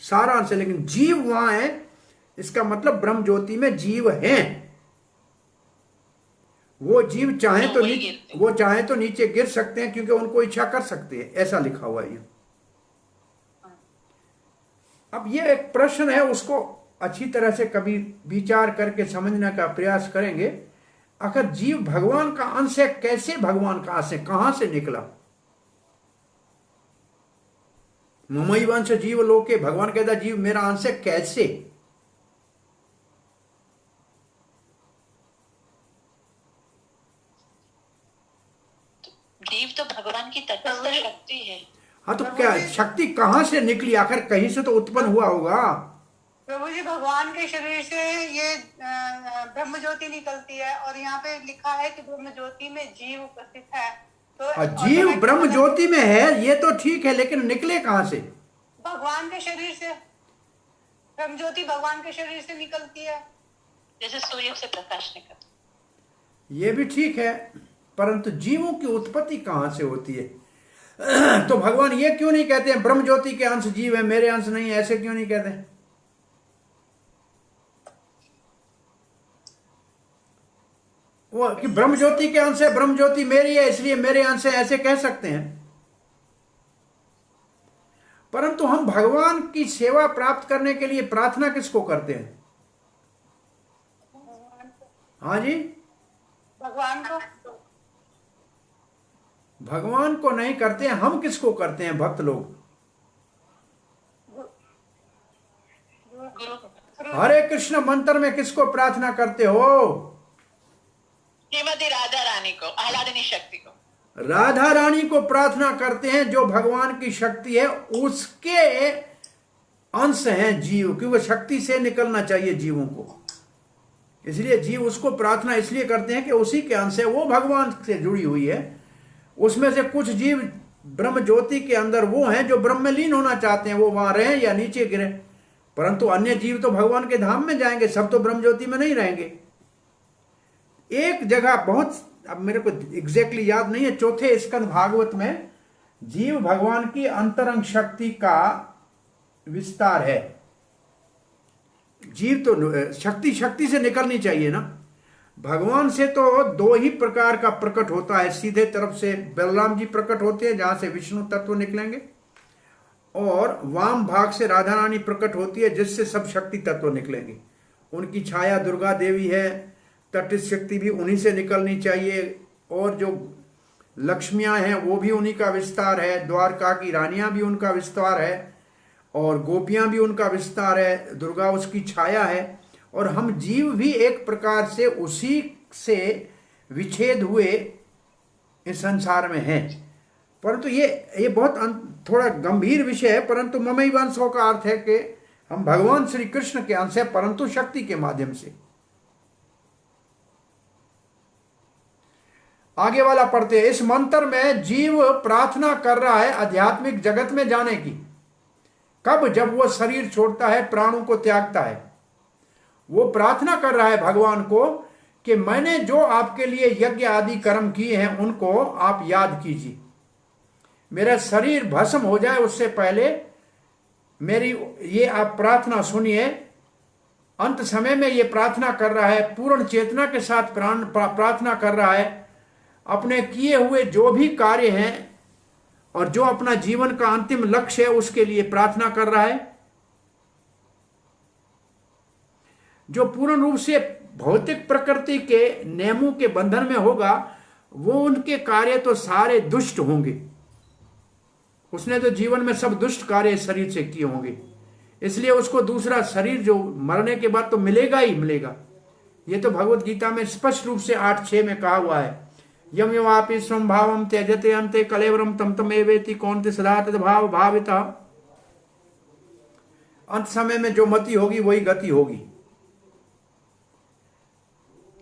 सारा अंश है, लेकिन जीव वहां है। इसका मतलब ब्रह्म ज्योति में जीव हैं। वो जीव चाहे तो नीचे गिर सकते हैं क्योंकि उनको इच्छा कर सकते हैं, ऐसा लिखा हुआ है। अब ये एक प्रश्न है, उसको अच्छी तरह से कभी विचार करके समझने का प्रयास करेंगे। अगर जीव भगवान का अंश है, कैसे भगवान का अंश है, कहां से निकला? ममई वंश जीव लोके, भगवान कहता जीव मेरा अंश है, कैसे? जीव तो भगवान की तटस्थ शक्ति है। हाँ, तो क्या शक्ति कहां से निकली? आखिर कहीं से तो उत्पन्न हुआ होगा। प्रभु जी, भगवान के शरीर से ये ब्रह्म ज्योति निकलती है और यहाँ पे लिखा है कि ब्रह्म ज्योति में जीव उपस्थित है। तो जीव ब्रह्म ज्योति में है, ये तो ठीक है, लेकिन निकले कहां से? भगवान के शरीर से। ब्रह्म ज्योति भगवान के शरीर से निकलती है, जैसे सूर्य से प्रकाश निकलता। ये भी ठीक है, परंतु जीवों की उत्पत्ति कहां से होती है? तो भगवान ये क्यों नहीं कहते हैं ब्रह्म ज्योति के अंश जीव है, मेरे अंश नहीं? ऐसे क्यों नहीं कहते? वो कि ब्रह्म ज्योति के अंश है, ब्रह्म ज्योति मेरी है इसलिए मेरे अंश है, ऐसे कह सकते हैं। परंतु हम भगवान की सेवा प्राप्त करने के लिए प्रार्थना किसको करते हैं? हाँ जी, भगवान को नहीं करते हैं। हम किसको करते हैं भक्त लोग? हरे कृष्ण मंत्र में किसको प्रार्थना करते हो? श्रीमती राधा रानी को, आह्लादिनी शक्ति को। राधा रानी को प्रार्थना करते हैं, जो भगवान की शक्ति है उसके अंश हैं जीव, क्योंकि शक्ति से निकलना चाहिए जीवों को। इसलिए जीव उसको प्रार्थना इसलिए करते हैं कि उसी के अंश है, वो भगवान से जुड़ी हुई है। उसमें से कुछ जीव ब्रह्म ज्योति के अंदर वो हैं जो ब्रह्म में लीन होना चाहते हैं, वो वहां रहें या नीचे गिरे। परंतु अन्य जीव तो भगवान के धाम में जाएंगे, सब तो ब्रह्म ज्योति में नहीं रहेंगे। एक जगह बहुत, अब मेरे को एग्जैक्टली याद नहीं है, चौथे स्कंद भागवत में जीव भगवान की अंतरंग शक्ति का विस्तार है। जीव तो शक्ति से निकलनी चाहिए ना। भगवान से तो दो ही प्रकार का प्रकट होता है। सीधे तरफ से बलराम जी प्रकट होते हैं जहां से विष्णु तत्व निकलेंगे, और वाम भाग से राधा रानी प्रकट होती है जिससे सब शक्ति तत्व निकलेंगे। उनकी छाया दुर्गा देवी है, तटित शक्ति भी उन्हीं से निकलनी चाहिए, और जो लक्ष्मियां हैं वो भी उन्हीं का विस्तार है, द्वारका की रानियां भी उनका विस्तार है, और गोपियां भी उनका विस्तार है, दुर्गा उसकी छाया है। और हम जीव भी एक प्रकार से उसी से विच्छेद हुए इस संसार में हैं। परंतु ये बहुत थोड़ा गंभीर विषय है। परंतु ममई वंशों का अर्थ है कि हम भगवान श्री कृष्ण के अंश है, परंतु शक्ति के माध्यम से। आगे वाला पढ़ते हैं। इस मंत्र में जीव प्रार्थना कर रहा है आध्यात्मिक जगत में जाने की। कब? जब वो शरीर छोड़ता है, प्राणों को त्यागता है। वो प्रार्थना कर रहा है भगवान को कि मैंने जो आपके लिए यज्ञ आदि कर्म किए हैं उनको आप याद कीजिए। मेरा शरीर भस्म हो जाए उससे पहले मेरी ये आप प्रार्थना सुनिए। अंत समय में ये प्रार्थना कर रहा है, पूर्ण चेतना के साथ प्रार्थना कर रहा है। अपने किए हुए जो भी कार्य हैं और जो अपना जीवन का अंतिम लक्ष्य है उसके लिए प्रार्थना कर रहा है। जो पूर्ण रूप से भौतिक प्रकृति के नियमों के बंधन में होगा वो उनके कार्य तो सारे दुष्ट होंगे। उसने तो जीवन में सब दुष्ट कार्य शरीर से किए होंगे, इसलिए उसको दूसरा शरीर जो मरने के बाद तो मिलेगा ही मिलेगा। ये तो भगवत गीता में स्पष्ट रूप से 8:6 में कहा हुआ है। यम यवापि स्वम भावम त्यजते अंते कलेवरम तम तमेवेति कौन्ते सदा तद भाव भाविता। अंत समय में जो मति होगी वही गति होगी।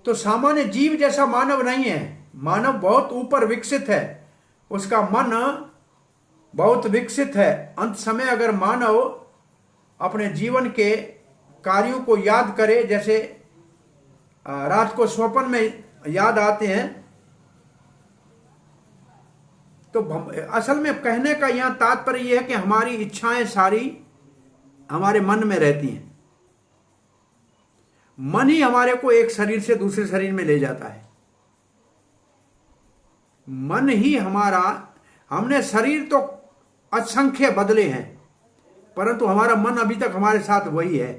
तो सामान्य जीव जैसा मानव नहीं है। मानव बहुत ऊपर विकसित है, उसका मन बहुत विकसित है। अंत समय अगर मानव अपने जीवन के कार्यों को याद करे, जैसे रात को स्वप्न में याद आते हैं, तो असल में कहने का यहां तात्पर्य यह है कि हमारी इच्छाएं सारी हमारे मन में रहती हैं। मन ही हमारे को एक शरीर से दूसरे शरीर में ले जाता है। मन ही हमारा, हमने शरीर तो असंख्य बदले हैं परंतु हमारा मन अभी तक हमारे साथ वही है।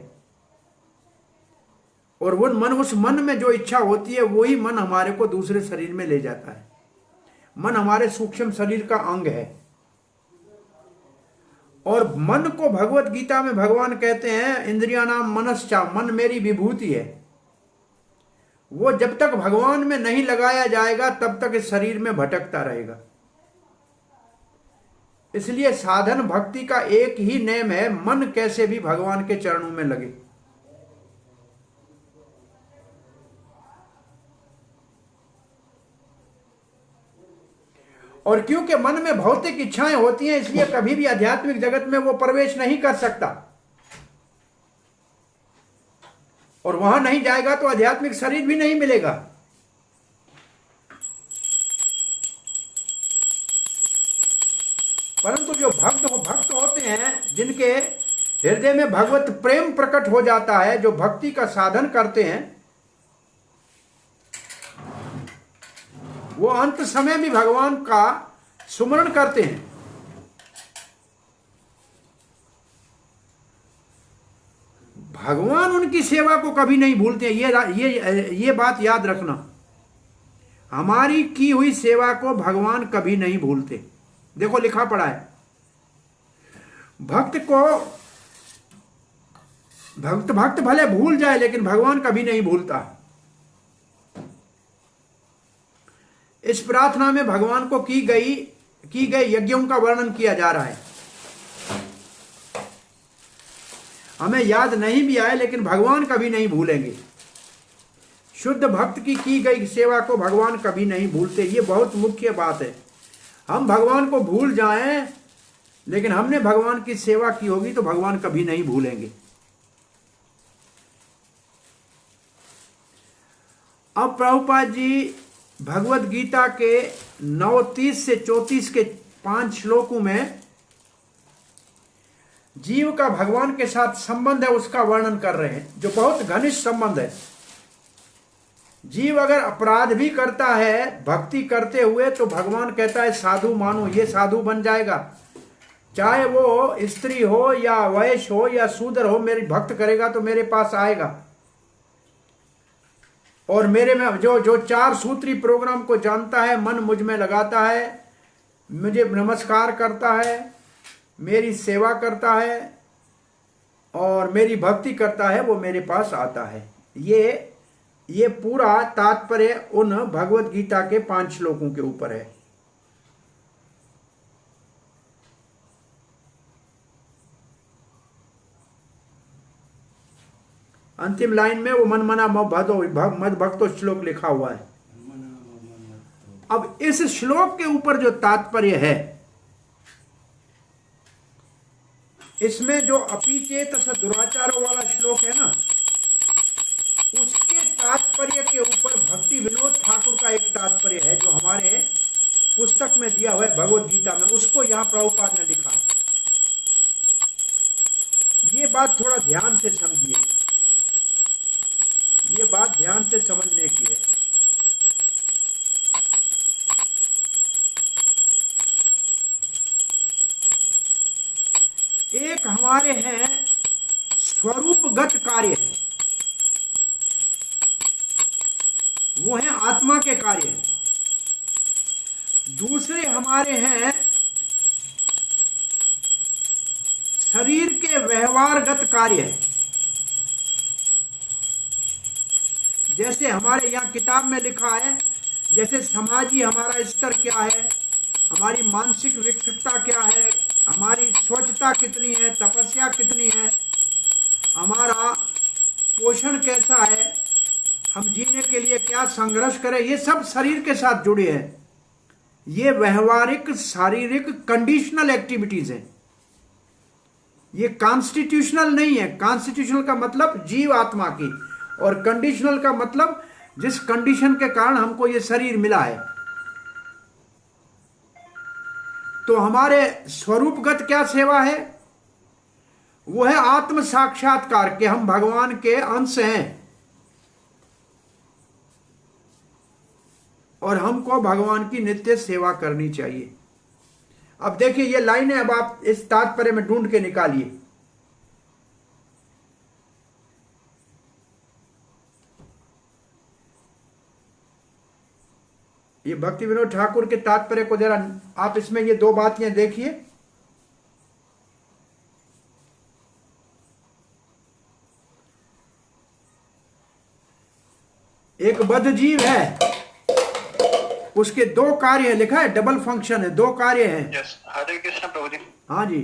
और वो मन, उस मन में जो इच्छा होती है वही मन हमारे को दूसरे शरीर में ले जाता है। मन हमारे सूक्ष्म शरीर का अंग है। और मन को भगवत गीता में भगवान कहते हैं इंद्रिया नाम मनश्चा, मन मेरी विभूति है। वो जब तक भगवान में नहीं लगाया जाएगा तब तक इस शरीर में भटकता रहेगा। इसलिए साधन भक्ति का एक ही नियम है, मन कैसे भी भगवान के चरणों में लगे। और क्योंकि मन में भौतिक इच्छाएं होती हैं इसलिए कभी भी आध्यात्मिक जगत में वो प्रवेश नहीं कर सकता। और वहां नहीं जाएगा तो आध्यात्मिक शरीर भी नहीं मिलेगा। परंतु जो भक्त होते हैं, जिनके हृदय में भगवत प्रेम प्रकट हो जाता है, जो भक्ति का साधन करते हैं, वो अंत समय भी भगवान का सुमरण करते हैं। भगवान उनकी सेवा को कभी नहीं भूलते। ये बात याद रखना, हमारी की हुई सेवा को भगवान कभी नहीं भूलते। देखो लिखा पड़ा है, भक्त भले भूल जाए लेकिन भगवान कभी नहीं भूलता। इस प्रार्थना में भगवान को की गई यज्ञों का वर्णन किया जा रहा है। हमें याद नहीं भी आए लेकिन भगवान कभी नहीं भूलेंगे। शुद्ध भक्त की गई सेवा को भगवान कभी नहीं भूलते। ये बहुत मुख्य बात है। हम भगवान को भूल जाएं लेकिन हमने भगवान की सेवा की होगी तो भगवान कभी नहीं भूलेंगे। अब प्रभुपाद जी भगवत गीता के 9:30 से 34 के 5 श्लोकों में जीव का भगवान के साथ संबंध है उसका वर्णन कर रहे हैं, जो बहुत घनिष्ठ संबंध है। जीव अगर अपराध भी करता है भक्ति करते हुए तो भगवान कहता है साधु मानो, ये साधु बन जाएगा। चाहे वो स्त्री हो या वैश्य हो या शूद्र हो, मेरी भक्त करेगा तो मेरे पास आएगा। और मेरे में जो 4 सूत्री प्रोग्राम को जानता है, मन मुझ में लगाता है, मुझे नमस्कार करता है, मेरी सेवा करता है और मेरी भक्ति करता है, वो मेरे पास आता है। ये पूरा तात्पर्य उन भगवत गीता के 5 श्लोकों के ऊपर है। अंतिम लाइन में वो मन मना मद भक्तो श्लोक लिखा हुआ है। अब इस श्लोक के ऊपर जो तात्पर्य है, इसमें जो अपीचेत दुराचारों वाला श्लोक है ना, उसके तात्पर्य के ऊपर भक्ति विनोद ठाकुर का एक तात्पर्य है जो हमारे पुस्तक में दिया हुआ है भगवद गीता में, उसको यहां प्रभुपाद ने लिखा है। ये बात थोड़ा ध्यान से समझिए, ये बात ध्यान से समझने की है। एक हमारे हैं स्वरूपगत कार्य, वो है आत्मा के कार्य। दूसरे हमारे हैं शरीर के व्यवहारगत कार्य। जैसे हमारे यहाँ किताब में लिखा है, जैसे समाजी हमारा स्तर क्या है, हमारी मानसिक विकसितता क्या है, हमारी स्वच्छता कितनी है, तपस्या कितनी है, हमारा पोषण कैसा है, हम जीने के लिए क्या संघर्ष करें, ये सब शरीर के साथ जुड़े हैं। ये व्यवहारिक शारीरिक कंडीशनल एक्टिविटीज हैं, ये कॉन्स्टिट्यूशनल नहीं है। कॉन्स्टिट्यूशनल का मतलब जीव आत्मा की, और कंडीशनल का मतलब जिस कंडीशन के कारण हमको ये शरीर मिला है। तो हमारे स्वरूपगत क्या सेवा है, वो है आत्म साक्षात्कार के हम भगवान के अंश हैं और हमको भगवान की नित्य सेवा करनी चाहिए। अब देखिए ये लाइनें, अब आप इस तात्पर्य में ढूंढ के निकालिए। ये भक्ति विनोद ठाकुर के तात्पर्य को जरा आप इसमें ये दो बातें देखिए। एक बद्ध जीव है, उसके दो कार्य है, लिखा है डबल फंक्शन है, दो कार्य हैं। यस, हरे कृष्ण प्रभु जी। हाँ जी।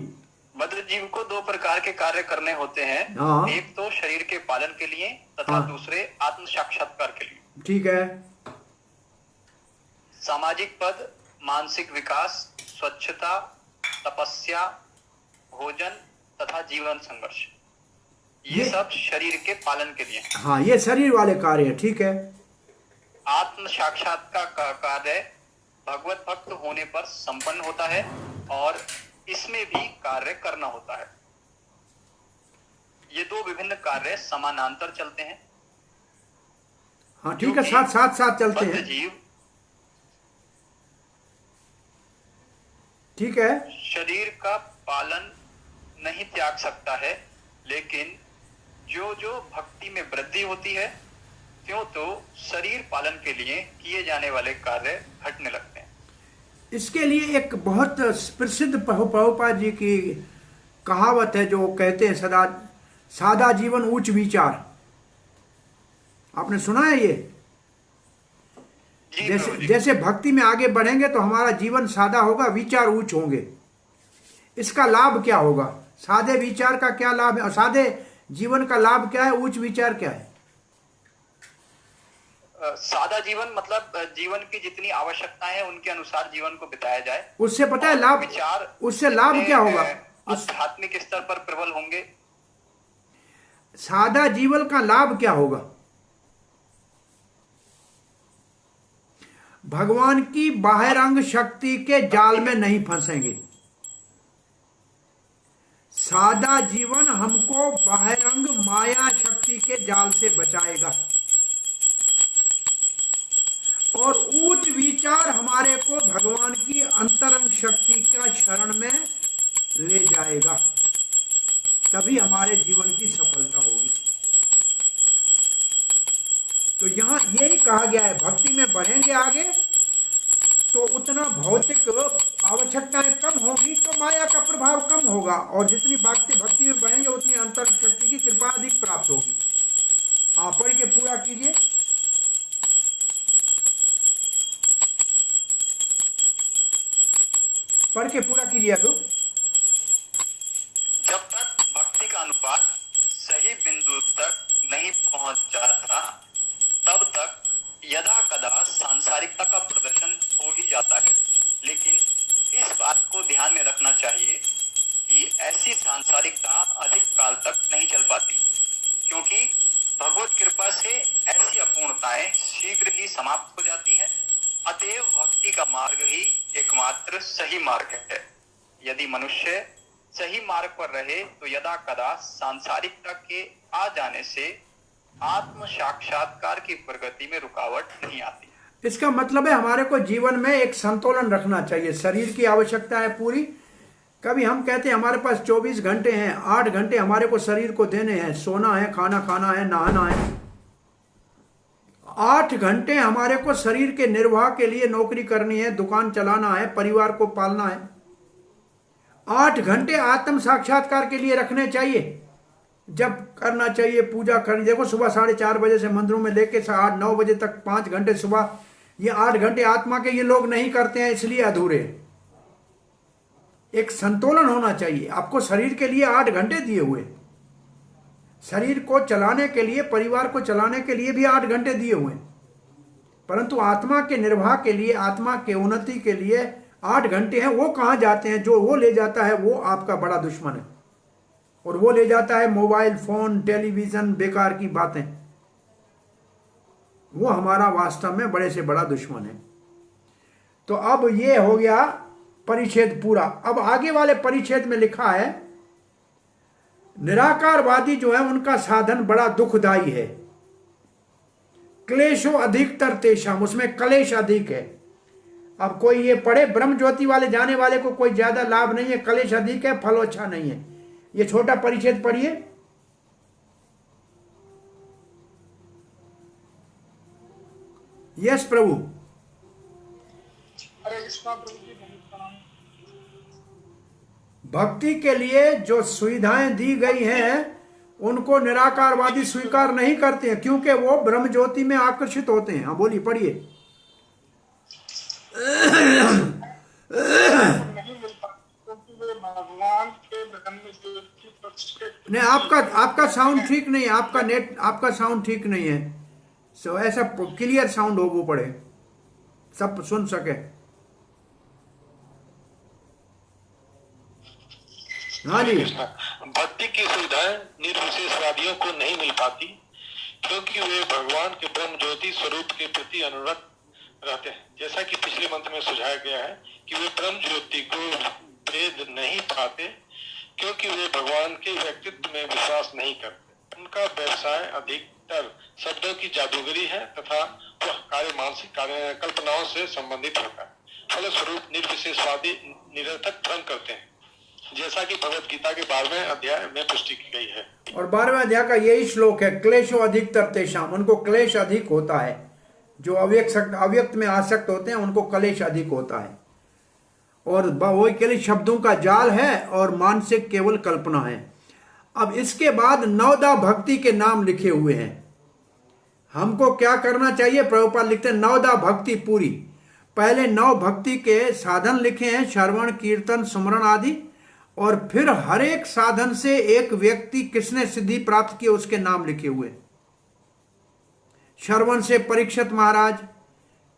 बद्ध जीव को दो प्रकार के कार्य करने होते हैं। हाँ। एक तो शरीर के पालन के लिए तथा हाँ। दूसरे आत्म साक्षात्कार के लिए। ठीक है। सामाजिक पद, मानसिक विकास, स्वच्छता, तपस्या, भोजन तथा जीवन संघर्ष, ये सब शरीर के पालन के लिए। हाँ, ये शरीर वाले कार्य है। ठीक है। आत्म साक्षात्कार का कार्य भगवत भक्त होने पर संपन्न होता है और इसमें भी कार्य करना होता है। ये दो विभिन्न कार्य समानांतर चलते हैं। हाँ ठीक है, साथ साथ साथ चलते बद्ध हैं। जीव ठीक है। शरीर का पालन नहीं त्याग सकता है, लेकिन जो जो भक्ति में वृद्धि होती है त्यों तो शरीर पालन के लिए किए जाने वाले कार्य घटने लगते हैं। इसके लिए एक बहुत प्रसिद्ध प्रभुपाद जी की कहावत है जो कहते हैं सदा, सादा जीवन उच्च विचार। आपने सुना है ये? जैसे भक्ति में आगे बढ़ेंगे तो हमारा जीवन सादा होगा, विचार उच्च होंगे। इसका लाभ क्या होगा? सादे विचार का क्या लाभ है और सादे जीवन का लाभ क्या है, उच्च विचार क्या है? सादा जीवन मतलब जीवन की जितनी आवश्यकताएं हैं उनके अनुसार जीवन को बिताया जाए। उससे पता है लाभ, विचार उससे लाभ क्या होगा? आध्यात्मिक स्तर पर प्रबल होंगे। सादा जीवन का लाभ क्या होगा? भगवान की बाह्यंग शक्ति के जाल में नहीं फंसेंगे। सादा जीवन हमको बाह्यंग माया शक्ति के जाल से बचाएगा और उच्च विचार हमारे को भगवान की अंतरंग शक्ति का शरण में ले जाएगा। तभी हमारे जीवन की सफलता होगी। तो यहां यही कहा गया है, भक्ति में बढ़ेंगे आगे तो उतना भौतिक आवश्यकताएं कम होगी तो माया का प्रभाव कम होगा, और जितनी भक्ति में बढ़ेंगे उतनी अंतर शक्ति की कृपा अधिक प्राप्त होगी। आप पढ़ के पूरा कीजिए। पढ़ के पूरा कीजिए। अब जब तक भक्ति का अनुपात सही बिंदु तक नहीं पहुंच जाता तब तक यदा कदा सांसारिकता का प्रदर्शन ऐसी सांसारिकता अधिक काल तक नहीं चल पाती, क्योंकि भगवत कृपा से ऐसी अपूर्णताएं शीघ्र ही समाप्त हो जाती हैं। अतएव भक्ति का मार्ग ही एकमात्र सही मार्ग है। यदि मनुष्य सही मार्ग पर रहे तो यदा कदा सांसारिकता के आ जाने से आत्म साक्षात्कार की प्रगति में रुकावट नहीं आती। इसका मतलब है हमारे को जीवन में एक संतुलन रखना चाहिए। शरीर की आवश्यकता है पूरी। कभी हम कहते हैं हमारे पास 24 घंटे हैं, 8 घंटे हमारे को शरीर को देने हैं, सोना है, खाना खाना है, नहाना है। 8 घंटे हमारे को शरीर के निर्वाह के लिए नौकरी करनी है, दुकान चलाना है, परिवार को पालना है। 8 घंटे आत्म साक्षात्कार के लिए रखने चाहिए। जब करना चाहिए पूजा करनी। देखो सुबह 4:30 बजे से मंदिरों में लेके 8-9 बजे तक 5 घंटे सुबह, ये 8 घंटे आत्मा के ये लोग नहीं करते हैं, इसलिए अधूरे। एक संतुलन होना चाहिए। आपको शरीर के लिए 8 घंटे दिए हुए, शरीर को चलाने के लिए, परिवार को चलाने के लिए भी 8 घंटे दिए हुए, परंतु आत्मा के निर्वाह के लिए, आत्मा के उन्नति के लिए 8 घंटे हैं। वो कहाँ जाते हैं? जो वो ले जाता है वो आपका बड़ा दुश्मन है, और वो ले जाता है मोबाइल फोन, टेलीविजन, बेकार की बातें। वो हमारा वास्तव में बड़े से बड़ा दुश्मन है। तो अब ये हो गया परिच्छेद पूरा। अब आगे वाले परिच्छेद में लिखा है निराकारवादी जो है उनका साधन बड़ा दुखदाई है। क्लेशो अधिकतर तेषाम, उसमें क्लेश अधिक है। अब कोई ये पढ़े, ब्रह्म ज्योति वाले जाने वाले को कोई ज्यादा लाभ नहीं है, क्लेश अधिक है, फल अच्छा नहीं है। ये छोटा परिच्छेद पढ़िए। यस प्रभु। भक्ति के लिए जो सुविधाएं दी गई हैं उनको निराकारवादी स्वीकार नहीं करते हैं, क्योंकि वो ब्रह्म ज्योति में आकर्षित होते हैं। हाँ बोलिए, पढ़िए। नहीं, आपका साउंड ठीक नहीं है, आपका नेट, आपका साउंड ठीक नहीं है। सो ऐसा क्लियर साउंड हो, वो पड़े, सब सुन सके। हाँ जी। भक्ति की सुविधाएं निर्विशेषवादियों को नहीं मिल पाती, क्योंकि वे भगवान के ब्रह्म ज्योति स्वरूप के प्रति अनुरक्त रहते हैं। जैसा कि पिछले मंत्र में सुझाया गया है कि वे ब्रह्म ज्योति को भेद नहीं पाते, क्योंकि वे भगवान के व्यक्तित्व में विश्वास नहीं करते। उनका व्यवसाय अधिकतर शब्दों की जादूगरी है तथा वह कार्य मानसिक कार्य कल्पनाओं से संबंधित होता है। फलस्वरूप निर्विशेषवादी निरर्थक भ्रम करते हैं, जैसा कि भगवत गीता के 12वें अध्याय में पुष्टि की गई है। और 12वें अध्याय का यही श्लोक है, क्लेशो अधिकतर तेषाम। उनको क्लेश अधिक होता है। जो अव्यक्त में आसक्त होते हैं उनको क्लेश अधिक होता है, और वही केवल शब्दों का जाल है और मानसिक केवल कल्पना है। अब इसके बाद 9 भक्ति के नाम लिखे हुए हैं। हमको क्या करना चाहिए? प्रभुपाद लिखते हैं 9 भक्ति पूरी। पहले 9 भक्ति के साधन लिखे हैं, श्रवण, कीर्तन, स्मरण आदि, और फिर हर एक साधन से एक व्यक्ति किसने सिद्धि प्राप्त की उसके नाम लिखे हुए। श्रवण से परीक्षित महाराज,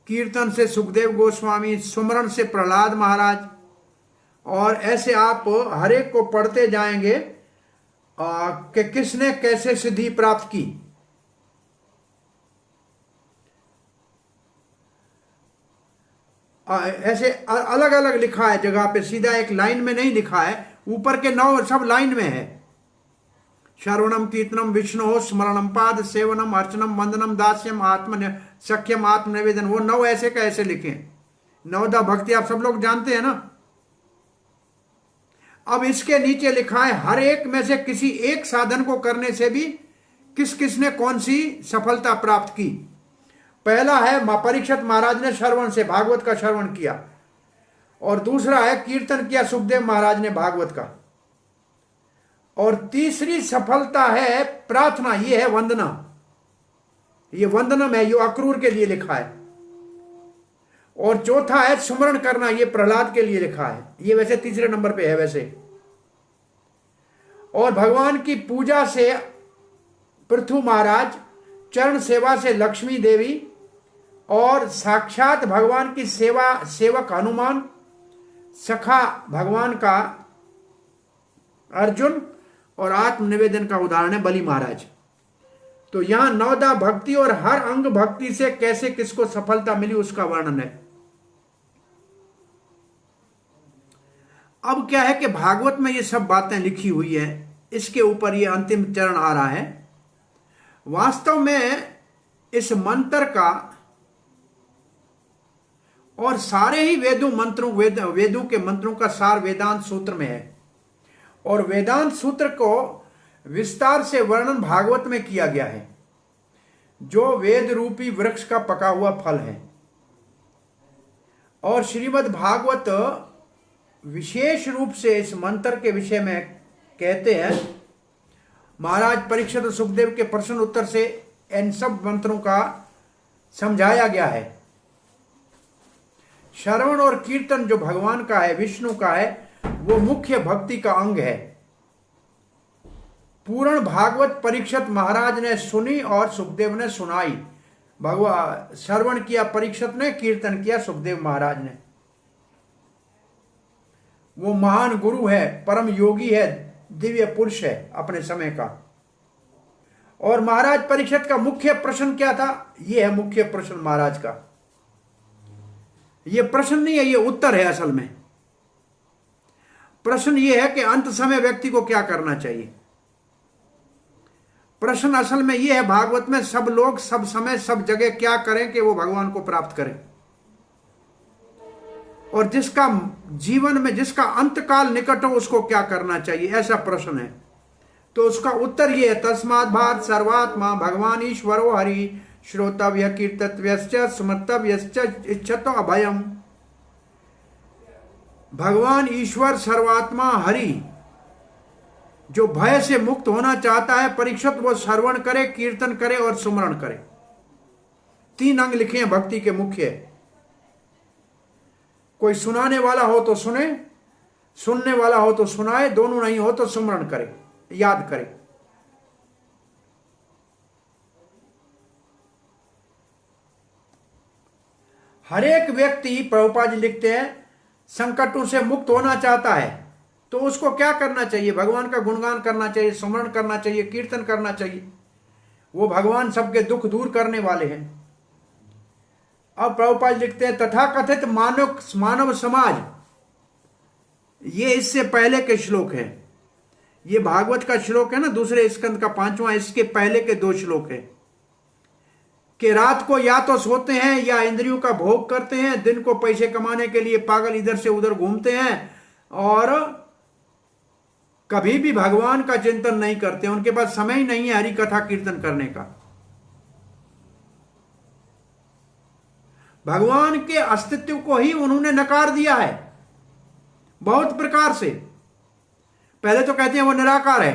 कीर्तन से सुखदेव गोस्वामी, सुमरण से प्रहलाद महाराज, और ऐसे आप हर एक को पढ़ते जाएंगे कि किसने कैसे सिद्धि प्राप्त की। ऐसे अलग अलग लिखा है जगह पे, सीधा एक लाइन में नहीं लिखा है। ऊपर के 9 सब लाइन में है। श्रवणम, कीर्तनम, विष्णु स्मरणम, पाद सेवनम, अर्चनम, वंदनम, दास्यम, आत्म सख्यम, आत्मनिवेदन, वो 9 ऐसे कैसे लिखे। 9 भक्ति आप सब लोग जानते हैं ना। अब इसके नीचे लिखा है हर एक में से किसी एक साधन को करने से भी किस किसने कौन सी सफलता प्राप्त की। पहला है परीक्षित महाराज ने श्रवण से भागवत का श्रवण किया, और दूसरा है कीर्तन किया सुखदेव महाराज ने भागवत का, और तीसरी सफलता है प्रार्थना, ये है वंदना। ये वंदनम है, ये अक्रूर के लिए लिखा है। और चौथा है सुमरण करना, ये प्रहलाद के लिए लिखा है। ये वैसे तीसरे नंबर पे है वैसे। और भगवान की पूजा से पृथु महाराज, चरण सेवा से लक्ष्मी देवी, और साक्षात भगवान की सेवा सेवक हनुमान, सखा भगवान का अर्जुन, और आत्मनिवेदन का उदाहरण है बलि महाराज। तो यहां नवदा भक्ति और हर अंग भक्ति से कैसे किसको सफलता मिली उसका वर्णन है। अब क्या है कि भागवत में ये सब बातें लिखी हुई है, इसके ऊपर ये अंतिम चरण आ रहा है। वास्तव में इस मंत्र का और सारे ही वेदों के मंत्रों का सार वेदांत सूत्र में है, और वेदांत सूत्र को विस्तार से वर्णन भागवत में किया गया है, जो वेद रूपी वृक्ष का पका हुआ फल है। और श्रीमद् भागवत विशेष रूप से इस मंत्र के विषय में कहते हैं। महाराज परीक्षित और सुखदेव के प्रश्न उत्तर से इन सब मंत्रों का समझाया गया है। श्रवण और कीर्तन जो भगवान का है, विष्णु का है, वो मुख्य भक्ति का अंग है। पूर्ण भागवत परीक्षित महाराज ने सुनी और सुखदेव ने सुनाई। भगवान श्रवण किया परीक्षित ने, कीर्तन किया सुखदेव महाराज ने। वो महान गुरु है, परम योगी है, दिव्य पुरुष है अपने समय का। और महाराज परीक्षित का मुख्य प्रश्न क्या था? ये है मुख्य प्रश्न महाराज का। ये प्रश्न नहीं है, ये उत्तर है। असल में प्रश्न ये है कि अंत समय व्यक्ति को क्या करना चाहिए। प्रश्न असल में ये है भागवत में, सब लोग सब समय सब जगह क्या करें कि वो भगवान को प्राप्त करें। और जिसका जीवन में जिसका अंतकाल निकट हो उसको क्या करना चाहिए, ऐसा प्रश्न है। तो उसका उत्तर ये है, तस्मात् भात सर्वात्मा भगवान ईश्वरो हरि श्रोतव्य कीर्तव्यश्च स्मर्तव्यश्च इच्छतो अभयम। भगवान ईश्वर सर्वात्मा हरि जो भय से मुक्त होना चाहता है, परीक्षित वो श्रवण करे, कीर्तन करे और सुमरण करे। 3 अंग लिखे हैं भक्ति के मुख्य। कोई सुनाने वाला हो तो सुने, सुनने वाला हो तो सुनाए, दोनों नहीं हो तो सुमरण करे, याद करे। हर एक व्यक्ति, प्रभुपाद जी लिखते हैं, संकटों से मुक्त होना चाहता है तो उसको क्या करना चाहिए? भगवान का गुणगान करना चाहिए, स्मरण करना चाहिए, कीर्तन करना चाहिए। वो भगवान सबके दुख दूर करने वाले हैं। अब प्रभुपाद लिखते हैं, तथाकथित मानव समाज, ये इससे पहले के श्लोक हैं। ये भागवत का श्लोक है ना, दूसरे स्कंद का 5वां, इसके पहले के 2 श्लोक हैं कि रात को या तो सोते हैं या इंद्रियों का भोग करते हैं, दिन को पैसे कमाने के लिए पागल इधर से उधर घूमते हैं और कभी भी भगवान का चिंतन नहीं करते। उनके पास समय ही नहीं है हरि कथा कीर्तन करने का। भगवान के अस्तित्व को ही उन्होंने नकार दिया है बहुत प्रकार से। पहले तो कहते हैं वो निराकार है,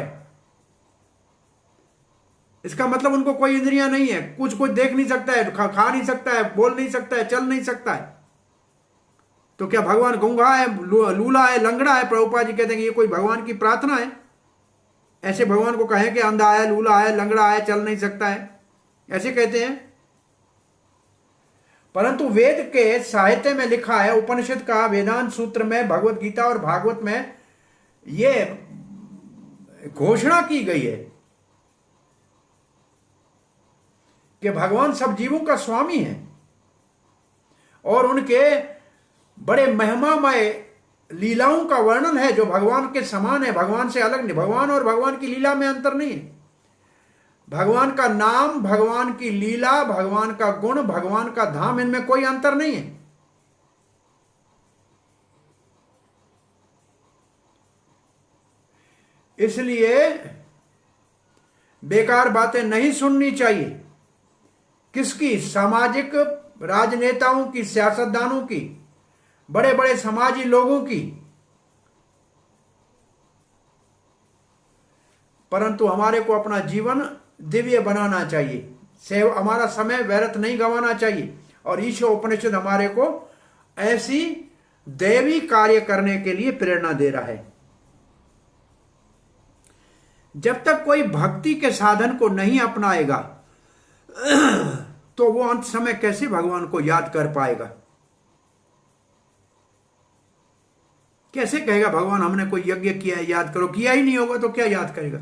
इसका मतलब उनको कोई इंद्रियां नहीं है, कुछ देख नहीं सकता है, खा नहीं सकता है, बोल नहीं सकता है, चल नहीं सकता है। तो क्या भगवान गूंगा है, लूला है, लंगड़ा है? प्रभुपाद जी कहते हैं कि ये कोई भगवान की प्रार्थना है? ऐसे भगवान को कहें कि अंधा है, लूला है, लंगड़ा है, चल नहीं सकता है, ऐसे कहते हैं? परंतु वेद के साहित्य में लिखा है, उपनिषद का वेदांत सूत्र में, भगवत गीता और भागवत में ये घोषणा की गई है कि भगवान सब जीवों का स्वामी है और उनके बड़े महिमामय लीलाओं का वर्णन है जो भगवान के समान है, भगवान से अलग नहीं। भगवान और भगवान की लीला में अंतर नहीं है। भगवान का नाम, भगवान की लीला, भगवान का गुण, भगवान का धाम, इनमें कोई अंतर नहीं है। इसलिए बेकार बातें नहीं सुननी चाहिए। किसकी? सामाजिक राजनेताओं की, सियासतदानों की, बड़े बड़े समाजी लोगों की। परंतु हमारे को अपना जीवन दिव्य बनाना चाहिए, हमारा समय व्यर्थ नहीं गंवाना चाहिए। और ईश्वर उपनिषद हमारे को ऐसी दैवी कार्य करने के लिए प्रेरणा दे रहा है। जब तक कोई भक्ति के साधन को नहीं अपनाएगा तो वो अंत समय कैसे भगवान को याद कर पाएगा? कैसे कहेगा भगवान हमने कोई यज्ञ किया है याद करो? किया ही नहीं होगा तो क्या याद करेगा?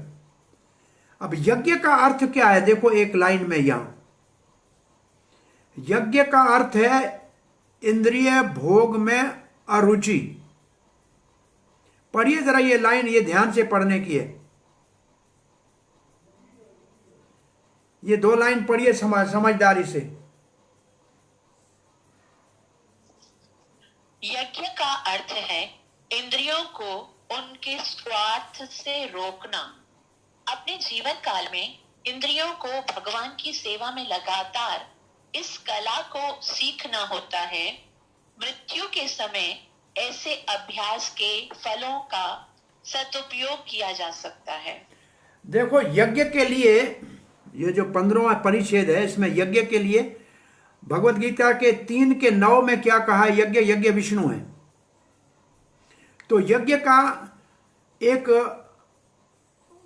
अब यज्ञ का अर्थ क्या है? देखो एक लाइन में यहां यज्ञ का अर्थ है इंद्रिय भोग में अरुचि। पढ़िए जरा ये लाइन, ये ध्यान से पढ़ने की है। ये 2 लाइन पढ़िए समझदारी से। यज्ञ का अर्थ है इंद्रियों को उनके स्वार्थ से रोकना। अपने जीवन काल में इंद्रियों को भगवान की सेवा में लगातार इस कला को सीखना होता है। मृत्यु के समय ऐसे अभ्यास के फलों का सदुपयोग किया जा सकता है। देखो यज्ञ के लिए ये जो 15वां परिच्छेद है, इसमें यज्ञ के लिए भगवत गीता के 3:9 में क्या कहा है? यज्ञ यज्ञ विष्णु है। तो यज्ञ का एक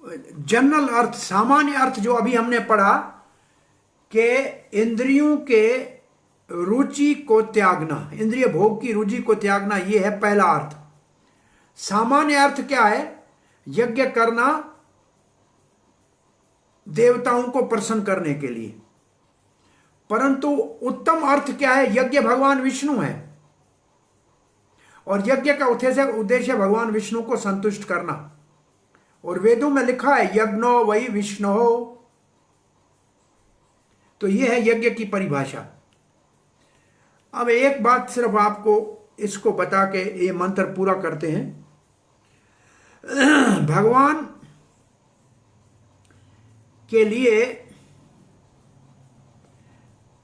जनरल अर्थ, सामान्य अर्थ जो अभी हमने पढ़ा कि इंद्रियों के रुचि को त्यागना, इंद्रिय भोग की रुचि को त्यागना, यह है पहला अर्थ। सामान्य अर्थ क्या है? यज्ञ करना देवताओं को प्रसन्न करने के लिए। परंतु उत्तम अर्थ क्या है? यज्ञ भगवान विष्णु है और यज्ञ का उद्देश्य भगवान विष्णु को संतुष्ट करना। और वेदों में लिखा है यज्ञो वही विष्णु। तो यह है यज्ञ की परिभाषा। अब एक बात सिर्फ आपको इसको बता के ये मंत्र पूरा करते हैं। भगवान के लिए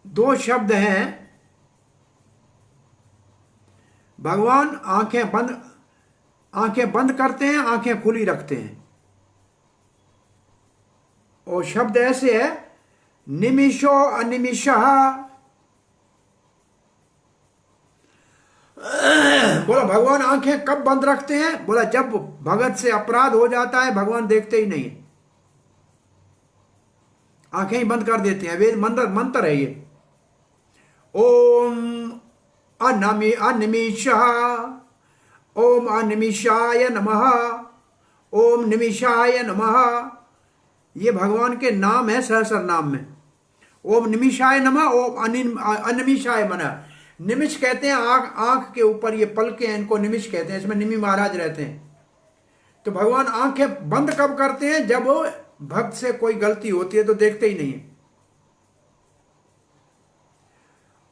2 शब्द हैं। भगवान आंखें बंद करते हैं, आंखें खुली रखते हैं। और शब्द ऐसे है निमिषो अनिमिषः। बोला भगवान आंखें कब बंद रखते हैं? बोला जब भगत से अपराध हो जाता है भगवान देखते ही नहीं, आंखें ही बंद कर देते हैं। वेद मंत्र है ये। ओम अनिमिषः, ओम अनिमिषाय नमः, ओम निमिषाय नमः। ये भगवान के नाम है सहस्र नाम में। ओम निमिषाय नमः, ओम अनिमिषाय मना। निमिष कहते हैं आंख के ऊपर ये पलके हैं, इनको निमिष कहते हैं। इसमें निमि महाराज रहते हैं। तो भगवान आंखें बंद कब करते हैं? जब भक्त से कोई गलती होती है तो देखते ही नहीं है।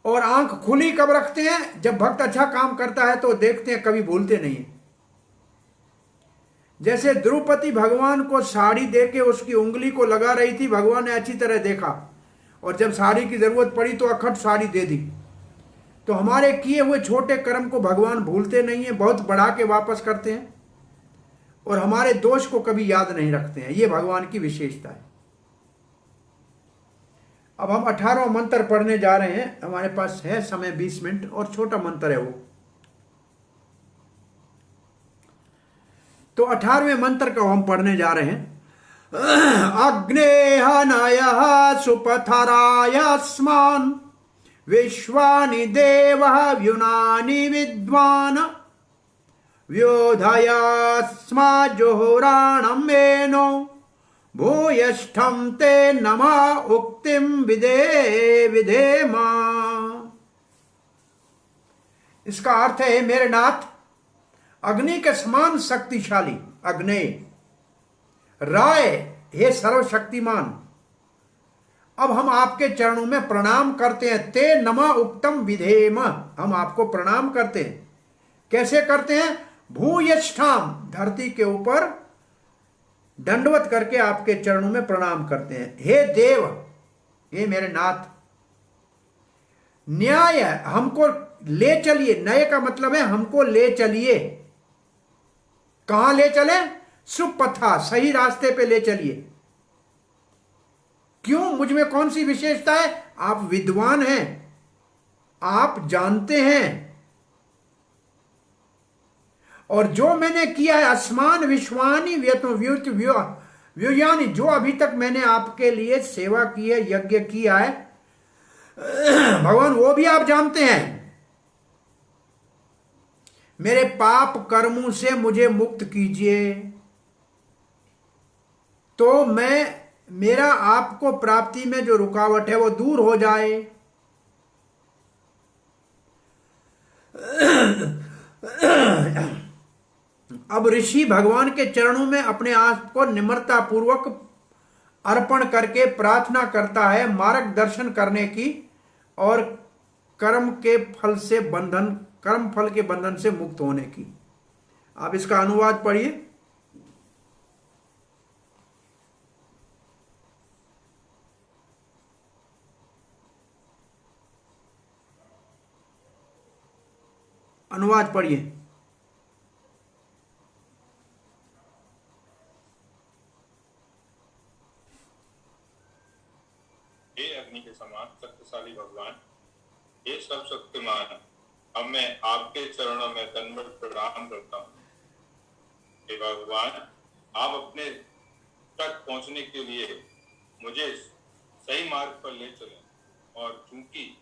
और आंख खुली कब रखते हैं? जब भक्त अच्छा काम करता है तो देखते हैं, कभी भूलते नहीं है। जैसे द्रौपदी भगवान को साड़ी देके उसकी उंगली को लगा रही थी, भगवान ने अच्छी तरह देखा और जब साड़ी की जरूरत पड़ी तो अखट साड़ी दे दी। तो हमारे किए हुए छोटे कर्म को भगवान भूलते नहीं है, बहुत बढ़ा के वापस करते हैं और हमारे दोष को कभी याद नहीं रखते हैं। ये भगवान की विशेषता है। अब हम 18वां मंत्र पढ़ने जा रहे हैं। हमारे पास है समय 20 मिनट और छोटा मंत्र है वो। तो 18वें मंत्र को हम पढ़ने जा रहे हैं। अग्नेहनयः सुपथरायस्मान् विश्वानि देवः व्युनानि विद्वान् व्योधयास्मा जोहराणं मेनो भूयष्ठं ते नमः उक्तिं विधेमा। इसका अर्थ है मेरे नाथ, अग्नि के समान शक्तिशाली अग्नि, राय हे सर्वशक्तिमान, अब हम आपके चरणों में प्रणाम करते हैं। ते नमः उक्तम विधेम, हम आपको प्रणाम करते हैं। कैसे करते हैं? भूयष्ठाम, धरती के ऊपर दंडवत करके आपके चरणों में प्रणाम करते हैं। हे देव, हे मेरे नाथ, न्याय हमको ले चलिए। न्याय का मतलब है हमको ले चलिए। कहां ले चले? सुपथा, सही रास्ते पे ले चलिए। क्यों? मुझ में कौन सी विशेषता है? आप विद्वान हैं, आप जानते हैं, और जो मैंने किया है अस्मान विश्वानी व्युयानी, जो अभी तक मैंने आपके लिए सेवा की है, यज्ञ किया है भगवान, वो भी आप जानते हैं। मेरे पाप कर्मों से मुझे मुक्त कीजिए, तो मेरा आपको प्राप्ति में जो रुकावट है वो दूर हो जाए। अब ऋषि भगवान के चरणों में अपने आप को निम्रता पूर्वक अर्पण करके प्रार्थना करता है मार्गदर्शन करने की और कर्म फल के बंधन से मुक्त होने की। आप इसका अनुवाद पढ़िए। अनुवाद पढ़िए। हे अग्नि के समान शक्तिशाली भगवान, हे सर्वशक्तिमान, अब मैं आपके चरणों में दंडवत प्रणाम करता हूँ। हे भगवान, आप अपने तक पहुंचने के लिए मुझे सही मार्ग पर ले चलें, और चूंकि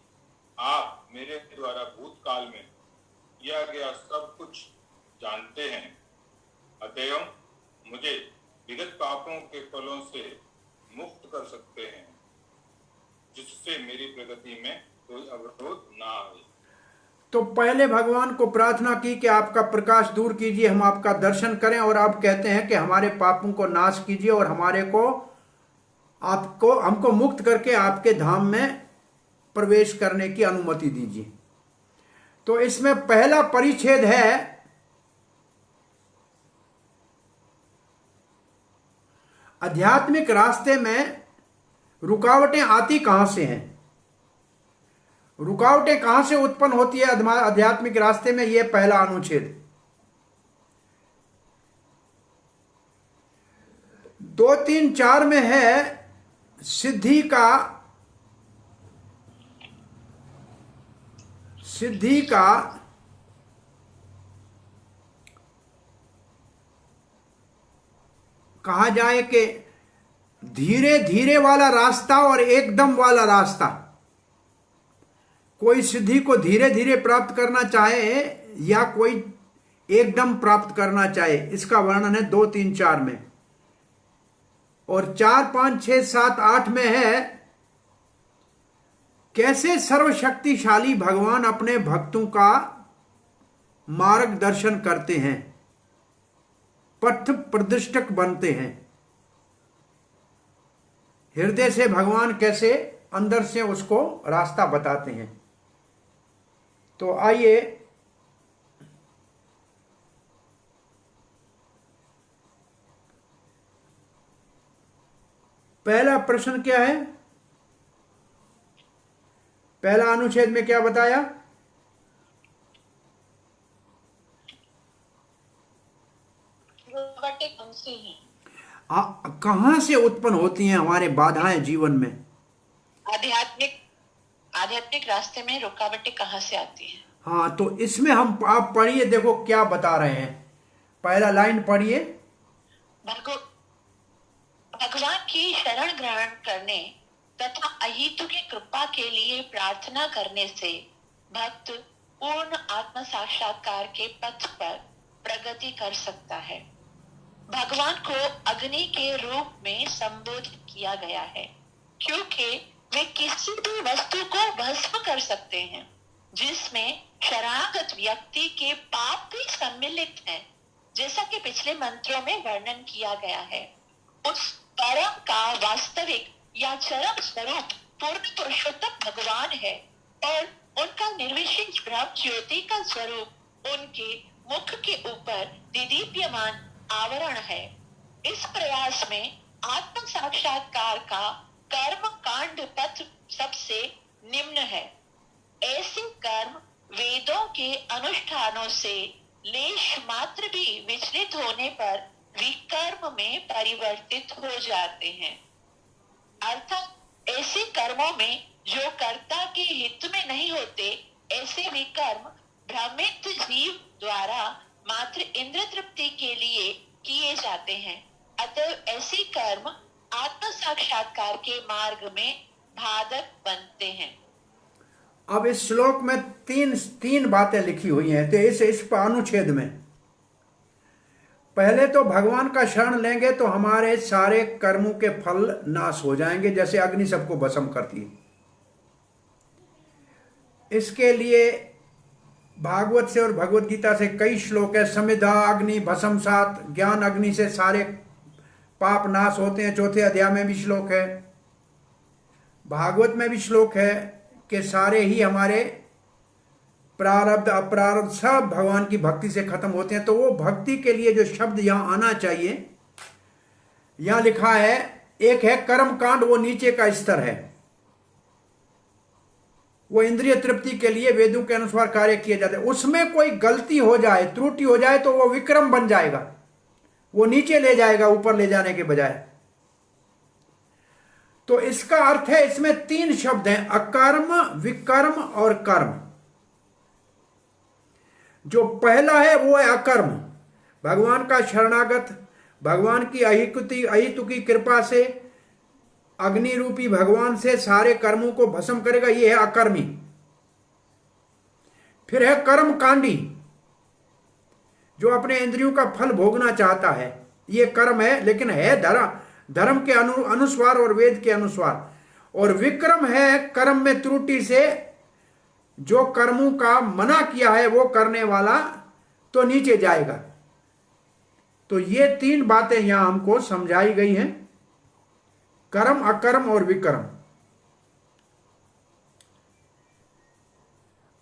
आप मेरे द्वारा भूतकाल में किया गया सब कुछ जानते हैं, अतएव मुझे विगत पापों के फलों से मुक्त कर सकते हैं, जिससे मेरी प्रगति में कोई अवरोध ना आए। तो पहले भगवान को प्रार्थना की कि आपका प्रकाश दूर कीजिए, हम आपका दर्शन करें, और आप कहते हैं कि हमारे पापों को नाश कीजिए और हमको मुक्त करके आपके धाम में प्रवेश करने की अनुमति दीजिए। तो इसमें पहला परिच्छेद है आध्यात्मिक रास्ते में रुकावटें आती कहां से हैं, रुकावटें कहां से उत्पन्न होती है आध्यात्मिक रास्ते में। यह पहला अनुच्छेद। 2, 3, 4 में है सिद्धि का कहा जाए कि धीरे धीरे वाला रास्ता और एकदम वाला रास्ता। कोई सिद्धि को धीरे धीरे प्राप्त करना चाहे या कोई एकदम प्राप्त करना चाहे, इसका वर्णन है 2, 3, 4 में। और 4, 5, 6, 7, 8 में है कैसे सर्वशक्तिशाली भगवान अपने भक्तों का मार्गदर्शन करते हैं, पथ प्रदिष्टक बनते हैं। हृदय से भगवान कैसे अंदर से उसको रास्ता बताते हैं। तो आइए पहला प्रश्न क्या है, पहला अनुच्छेद में क्या बताया? कहां से उत्पन्न होती हैं हमारे बाधाएं जीवन में? आध्यात्मिक रास्ते में रुकावटें कहां से आती हैं? हाँ, तो इसमें आप पढ़िए, देखो क्या बता रहे हैं। पहला लाइन पढ़िए। भगवान की शरण ग्रहण करने तथा अहितु की कृपा के लिए प्रार्थना करने से भक्त पूर्ण आत्म साक्षात्कार के पथ पर प्रगति कर सकता है। भगवान को अग्नि के रूप में संबोधित किया गया है क्योंकि वे किसी भी वस्तु को भस्म कर सकते हैं जिसमें शरणागत व्यक्ति के पाप भी सम्मिलित हैं, जैसा कि पिछले मंत्रों में वर्णन किया गया है। उस परम का वास्तविक या चरम स्वरूप पूर्ण पुरुषोत्तम भगवान है और उनका निर्विशेष ब्रह्म ज्योति का स्वरूप उनके मुख के ऊपर दिदीप्यमान आवरण है। इस प्रयास में आत्म साक्षात्कार का कर्म कांड पथ सबसे निम्न है। ऐसे कर्म वेदों के अनुष्ठानों से लेश मात्र भी विचलित होने पर विकर्म में परिवर्तित हो जाते हैं। अर्थात ऐसे कर्मों में जो कर्ता के हित में नहीं होते, ऐसे विकर्म भ्रमित जीव द्वारा मात्र इंद्र तृप्ति के लिए किए जाते हैं। अतः ऐसे कर्म आत्म साक्षात्कार के मार्ग में बाधक बनते हैं। अब इस श्लोक में तीन बातें लिखी हुई हैं। तो इस पर अनुच्छेद में पहले तो भगवान का शरण लेंगे तो हमारे सारे कर्मों के फल नाश हो जाएंगे, जैसे अग्नि सबको भस्म करती है। इसके लिए भागवत से और भगवत गीता से कई श्लोक है। समिधा अग्नि भस्म सात, ज्ञान अग्नि से सारे पाप नाश होते हैं। चौथे अध्याय में भी श्लोक है, भागवत में भी श्लोक है कि सारे ही हमारे प्रारब्ध अप्रारब्ध सब भगवान की भक्ति से खत्म होते हैं। तो वो भक्ति के लिए जो शब्द यहां आना चाहिए, यहां लिखा है, एक है कर्म कांड, वो नीचे का स्तर है, वो इंद्रिय तृप्ति के लिए वेदों के अनुसार कार्य किए जाते हैं। उसमें कोई गलती हो जाए, त्रुटि हो जाए तो वो विक्रम बन जाएगा, वो नीचे ले जाएगा ऊपर ले जाने के बजाय। तो इसका अर्थ है, इसमें 3 शब्द हैं, अकर्म, विकर्म और कर्म। जो पहला है वो है अकर्म। भगवान का शरणागत भगवान की अहितुकी कृपा से अग्नि रूपी भगवान से सारे कर्मों को भस्म करेगा, ये है अकर्मी। फिर है कर्म कांडी, जो अपने इंद्रियों का फल भोगना चाहता है, ये कर्म है, लेकिन है धर्म के अनुसार और वेद के अनुसार। और विक्रम है कर्म में त्रुटि से जो कर्मों का मना किया है वो करने वाला, तो नीचे जाएगा। तो ये 3 बातें यहां हमको समझाई गई हैं, कर्म, अकर्म और विकर्म।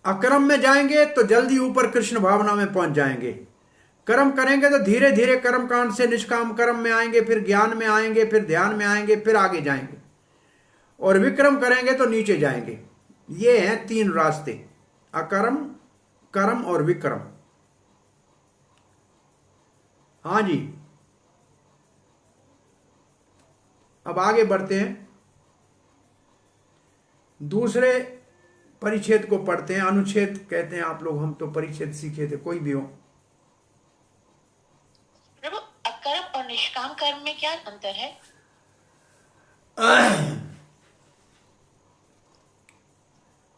अकर्म में जाएंगे तो जल्दी ऊपर कृष्ण भावना में पहुंच जाएंगे। कर्म करेंगे तो धीरे धीरे कर्म कांड से निष्काम कर्म में आएंगे, फिर ज्ञान में आएंगे, फिर ध्यान में आएंगे, फिर आगे जाएंगे। और विक्रम करेंगे तो नीचे जाएंगे। ये हैं 3 रास्ते, अकर्म, कर्म और विक्रम। हाँ जी, अब आगे बढ़ते हैं, दूसरे परिच्छेद को पढ़ते हैं। अनुच्छेद कहते हैं आप लोग, हम तो परिच्छेद सीखे थे, कोई भी हो। प्रभु, अकर्म और निष्काम कर्म में क्या अंतर है?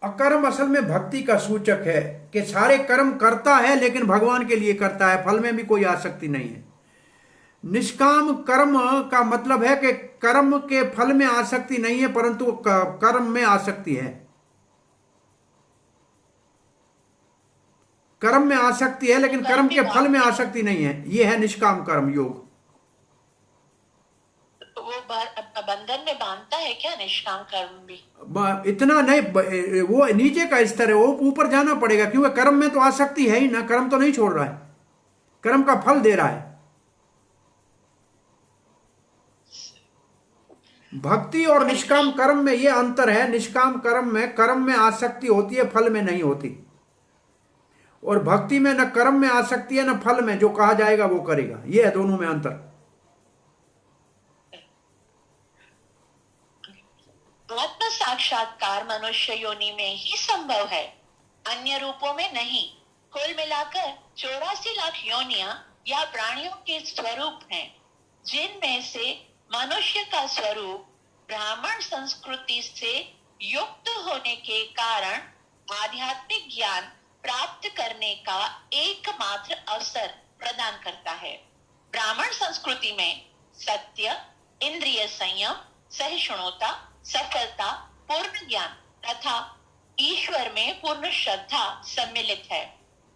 अकर्म असल में भक्ति का सूचक है कि सारे कर्म करता है लेकिन भगवान के लिए करता है, फल में भी कोई आसक्ति नहीं है। निष्काम कर्म का मतलब है कि कर्म के फल में आसक्ति नहीं है, परंतु कर्म में आसक्ति है। कर्म में आसक्ति है लेकिन कर्म के फल में आसक्ति नहीं है, यह है निष्काम कर्म योग। वो बंधन में बांधता है क्या निष्काम कर्म भी? इतना नहीं, वो नीचे का स्तर है, वो ऊपर जाना पड़ेगा, क्योंकि कर्म में तो आसक्ति है ही ना, कर्म तो नहीं छोड़ रहा है, कर्म का फल दे रहा है। भक्ति और निष्काम कर्म में यह अंतर है। निष्काम कर्म में आसक्ति होती है, फल में नहीं होती। और भक्ति में न कर्म में आसक्ति है न फल में, जो कहा जाएगा वो करेगा। यह है दोनों में अंतर। आत्म साक्षात्कार मनुष्य योनि में ही संभव है, अन्य रूपों में नहीं। कुल मिलाकर 84 लाख योनियां या प्राणियों के स्वरूप हैं, जिनमें से मनुष्य का स्वरूप ब्राह्मण संस्कृति से युक्त होने के कारण आध्यात्मिक ज्ञान प्राप्त करने का एकमात्र अवसर प्रदान करता है। ब्राह्मण संस्कृति में सत्य, इंद्रिय संयम, सहिष्णुता, सफलता, पूर्ण ज्ञान तथा ईश्वर में पूर्ण श्रद्धा सम्मिलित है।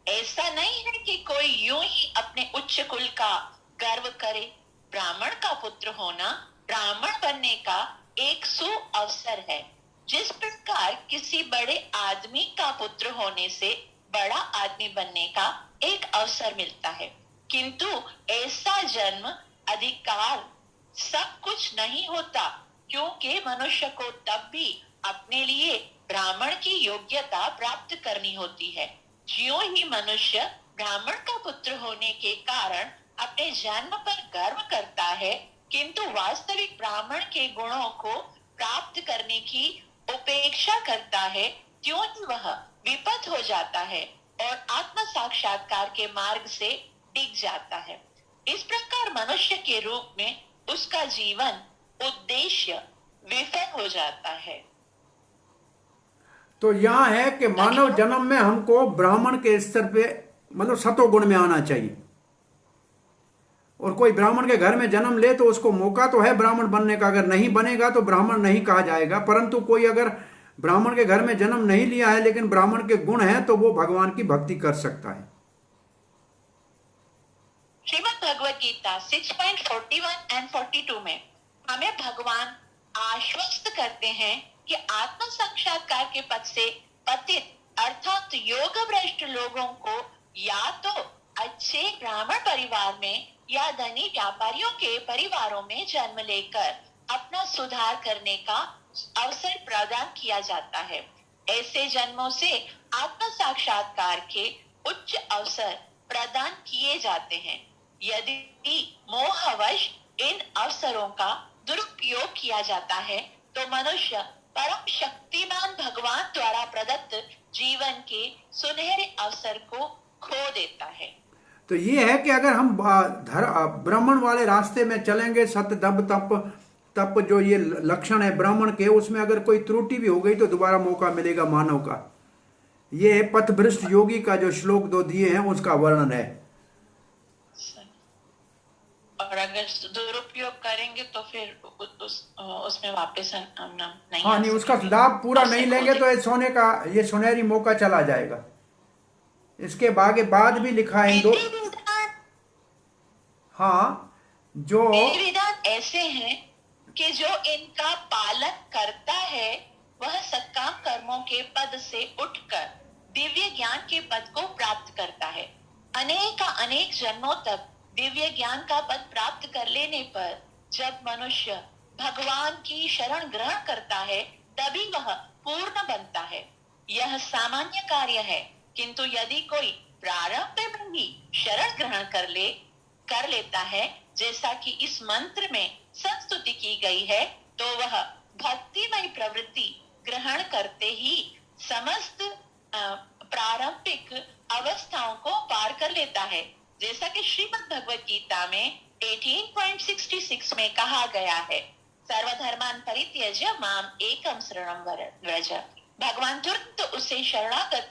ऐसा नहीं है कि कोई यूं ही अपने उच्च कुल का गर्व करे। ब्राह्मण का पुत्र होना ब्राह्मण बनने का एक सुअवसर है। जिस प्रकार किसी बड़े आदमी का पुत्र होने से बड़ा आदमी बनने का एक अवसर मिलता है, किंतु ऐसा जन्म अधिकार सब कुछ नहीं होता, क्योंकि मनुष्य को तब भी अपने लिए ब्राह्मण की योग्यता प्राप्त करनी होती है। ज्यों ही मनुष्य ब्राह्मण का पुत्र होने के कारण अपने जन्म पर गर्व करता है, किंतु वास्तविक ब्राह्मण के गुणों को प्राप्त करने की उपेक्षा करता है, त्यों ही वह विपथ हो जाता है और आत्म साक्षात्कार के मार्ग से डिग जाता है। इस प्रकार मनुष्य के रूप में उसका जीवन उद्देश्य विफल हो जाता है। तो यहाँ है कि मानव जन्म में हमको ब्राह्मण के स्तर पे मतलब सतोगुण में आना चाहिए। और कोई ब्राह्मण के घर में जन्म ले तो उसको मौका तो है ब्राह्मण बनने का, अगर नहीं बनेगा तो ब्राह्मण नहीं कहा जाएगा। परंतु कोई अगर ब्राह्मण के घर में जन्म नहीं लिया है लेकिन ब्राह्मण के गुण हैं तो वो भगवान की भक्ति कर सकता है। श्रीमद् भगवद गीता 6.41 एंड 42 में हमें भगवान आश्वस्त करते हैं कि आत्म साक्षात्कार के पथ से पतित अर्थात योग भ्रष्ट लोगों को या तो अच्छे ब्राह्मण परिवार में या धनी व्यापारियों के परिवारों में जन्म लेकर अपना सुधार करने का अवसर प्रदान किया जाता है। ऐसे जन्मों से आत्म साक्षात्कार के उच्च अवसर प्रदान किए जाते हैं। यदि मोहवश इन अवसरों का दुरुपयोग किया जाता है तो मनुष्य परम शक्तिमान भगवान द्वारा प्रदत्त जीवन के सुनहरे अवसर को खो देता है। तो ये है कि अगर हम ब्राह्मण वाले रास्ते में चलेंगे, सत्य दब तप जो ये लक्षण है ब्राह्मण के, उसमें अगर कोई त्रुटि भी हो गई तो दोबारा मौका मिलेगा मानव का। ये पथभ्रष्ट योगी का जो श्लोक 2 दिए हैं उसका वर्णन है। और अगर दुरुपयोग करेंगे तो फिर उसमें वापस नहीं, हाँ नहीं, उसका लाभ पूरा नहीं लेंगे तो ये सुनहरी मौका चला जाएगा। इसके बाद भी लिखा है दो, हाँ, जो विधान ऐसे हैं कि जो इनका पालन करता है वह सत्काम कर्मों के पद से उठकर दिव्य ज्ञान के पद को प्राप्त करता है। अनेक जन्मों तक दिव्य ज्ञान का पद प्राप्त कर लेने पर जब मनुष्य भगवान की शरण ग्रहण करता है तभी वह पूर्ण बनता है। यह सामान्य कार्य है, किंतु यदि कोई प्रारंभ में ही शरण ग्रहण कर लेता है, जैसा कि इस मंत्र में संस्तुति की गई है, तो वह भक्तिमय प्रवृत्ति ग्रहण करते ही समस्त प्रारंभिक अवस्थाओं को पार कर लेता है। जैसा कि श्रीमद् भगवद गीता में 18.66 में कहा गया है, सर्वधर्मान परित्यज्य माम एकम शरणं व्रज। भगवान तुरंत उसे शरणागत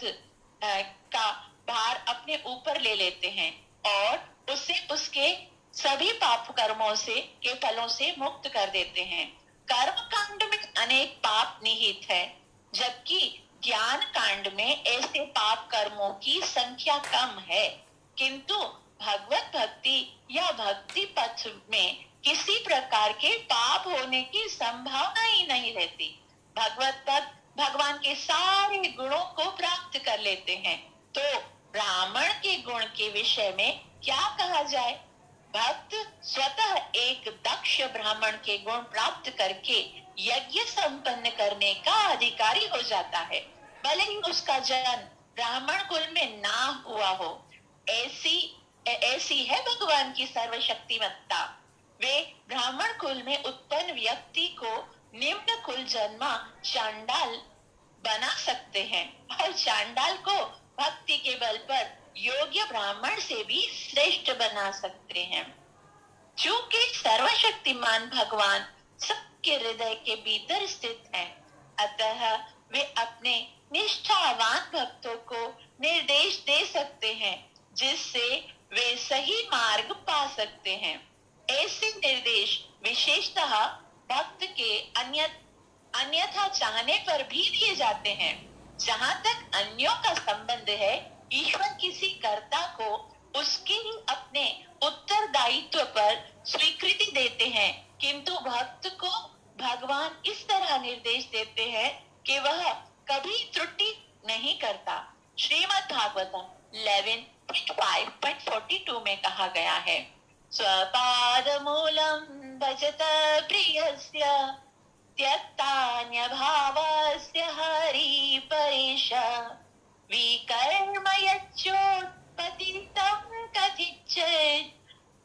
का भार अपने ऊपर ले लेते हैं और उसे उसके सभी पाप कर्मों के फलों से मुक्त कर देते हैं। कर्म कांड में अनेक पाप निहित है, जबकि ज्ञान कांड में ऐसे पाप कर्मों की संख्या कम है, किंतु भगवत भक्ति या भक्ति पथ में किसी प्रकार के पाप होने की संभावना ही नहीं रहती। भगवत भक्त भगवान के सारे गुणों को प्राप्त कर लेते हैं। तो ब्राह्मण के गुण के विषय में क्या कहा जाए? भक्त स्वतः एक दक्ष ब्राह्मण के गुण प्राप्त करके यज्ञ संपन्न करने का अधिकारी हो जाता है, भले ही उसका जन्म ब्राह्मण कुल में ना हुआ हो। ऐसी है भगवान की सर्वशक्तिमत्ता। वे ब्राह्मण कुल में उत्पन्न व्यक्ति को निम्न कुल जन्मा चांडाल बना सकते हैं और चांडाल को भक्ति के बल पर योग्य ब्राह्मण से भी श्रेष्ठ बना सकते हैं। चूंकि सर्वशक्तिमान भगवान सबके हृदय के भीतर स्थित हैं, अतः वे अपने निष्ठावान भक्तों को निर्देश दे सकते हैं जिससे वे सही मार्ग पा सकते हैं। ऐसे निर्देश विशेषतः भक्त के अन्यथा चाहने पर भी दिए जाते हैं। जहाँ तक अन्यों का संबंध है, ईश्वर किसी कर्ता को उसके ही अपने उत्तरदायित्व पर स्वीकृति देते हैं, किंतु भक्त को भगवान इस तरह निर्देश देते हैं कि वह कभी त्रुटि नहीं करता। श्रीमद् भागवतम 11.5.42 में कहा गया है, स्वपाद मूलम भजत प्रियस्य त्यक्तान्य भावस्य हरि परेश विकर्म यच्चोत्पतितं कथिच्चेत्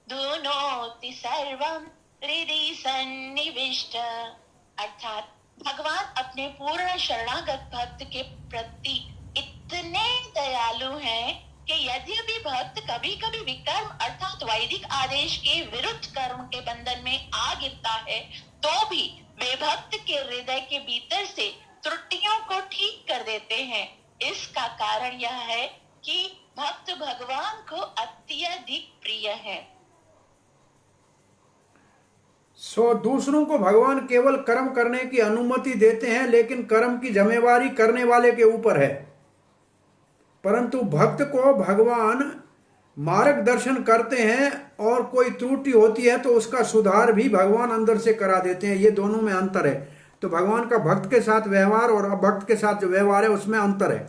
धुनोति सर्वं हृदि सन्निविष्ट। अर्थात भगवान अपने पूर्ण शरणागत भक्त के प्रति इतने दयालु हैं कि यद्यपि भक्त कभी कभी विकर्म अर्थात वैदिक आदेश के विरुद्ध कर्म के बंधन में आ गिरता है, तो भी वे भक्त के हृदय के भीतर से त्रुटियों को ठीक कर देते हैं। इसका कारण यह है कि भक्त भगवान को अत्यधिक प्रिय है। दूसरों को भगवान केवल कर्म करने की अनुमति देते हैं, लेकिन कर्म की जिम्मेवारी करने वाले के ऊपर है। परंतु भक्त को भगवान मार्गदर्शन करते हैं, और कोई त्रुटि होती है तो उसका सुधार भी भगवान अंदर से करा देते हैं। ये दोनों में अंतर है। तो भगवान का भक्त के साथ व्यवहार और अभक्त के साथ जो व्यवहार है उसमें अंतर है।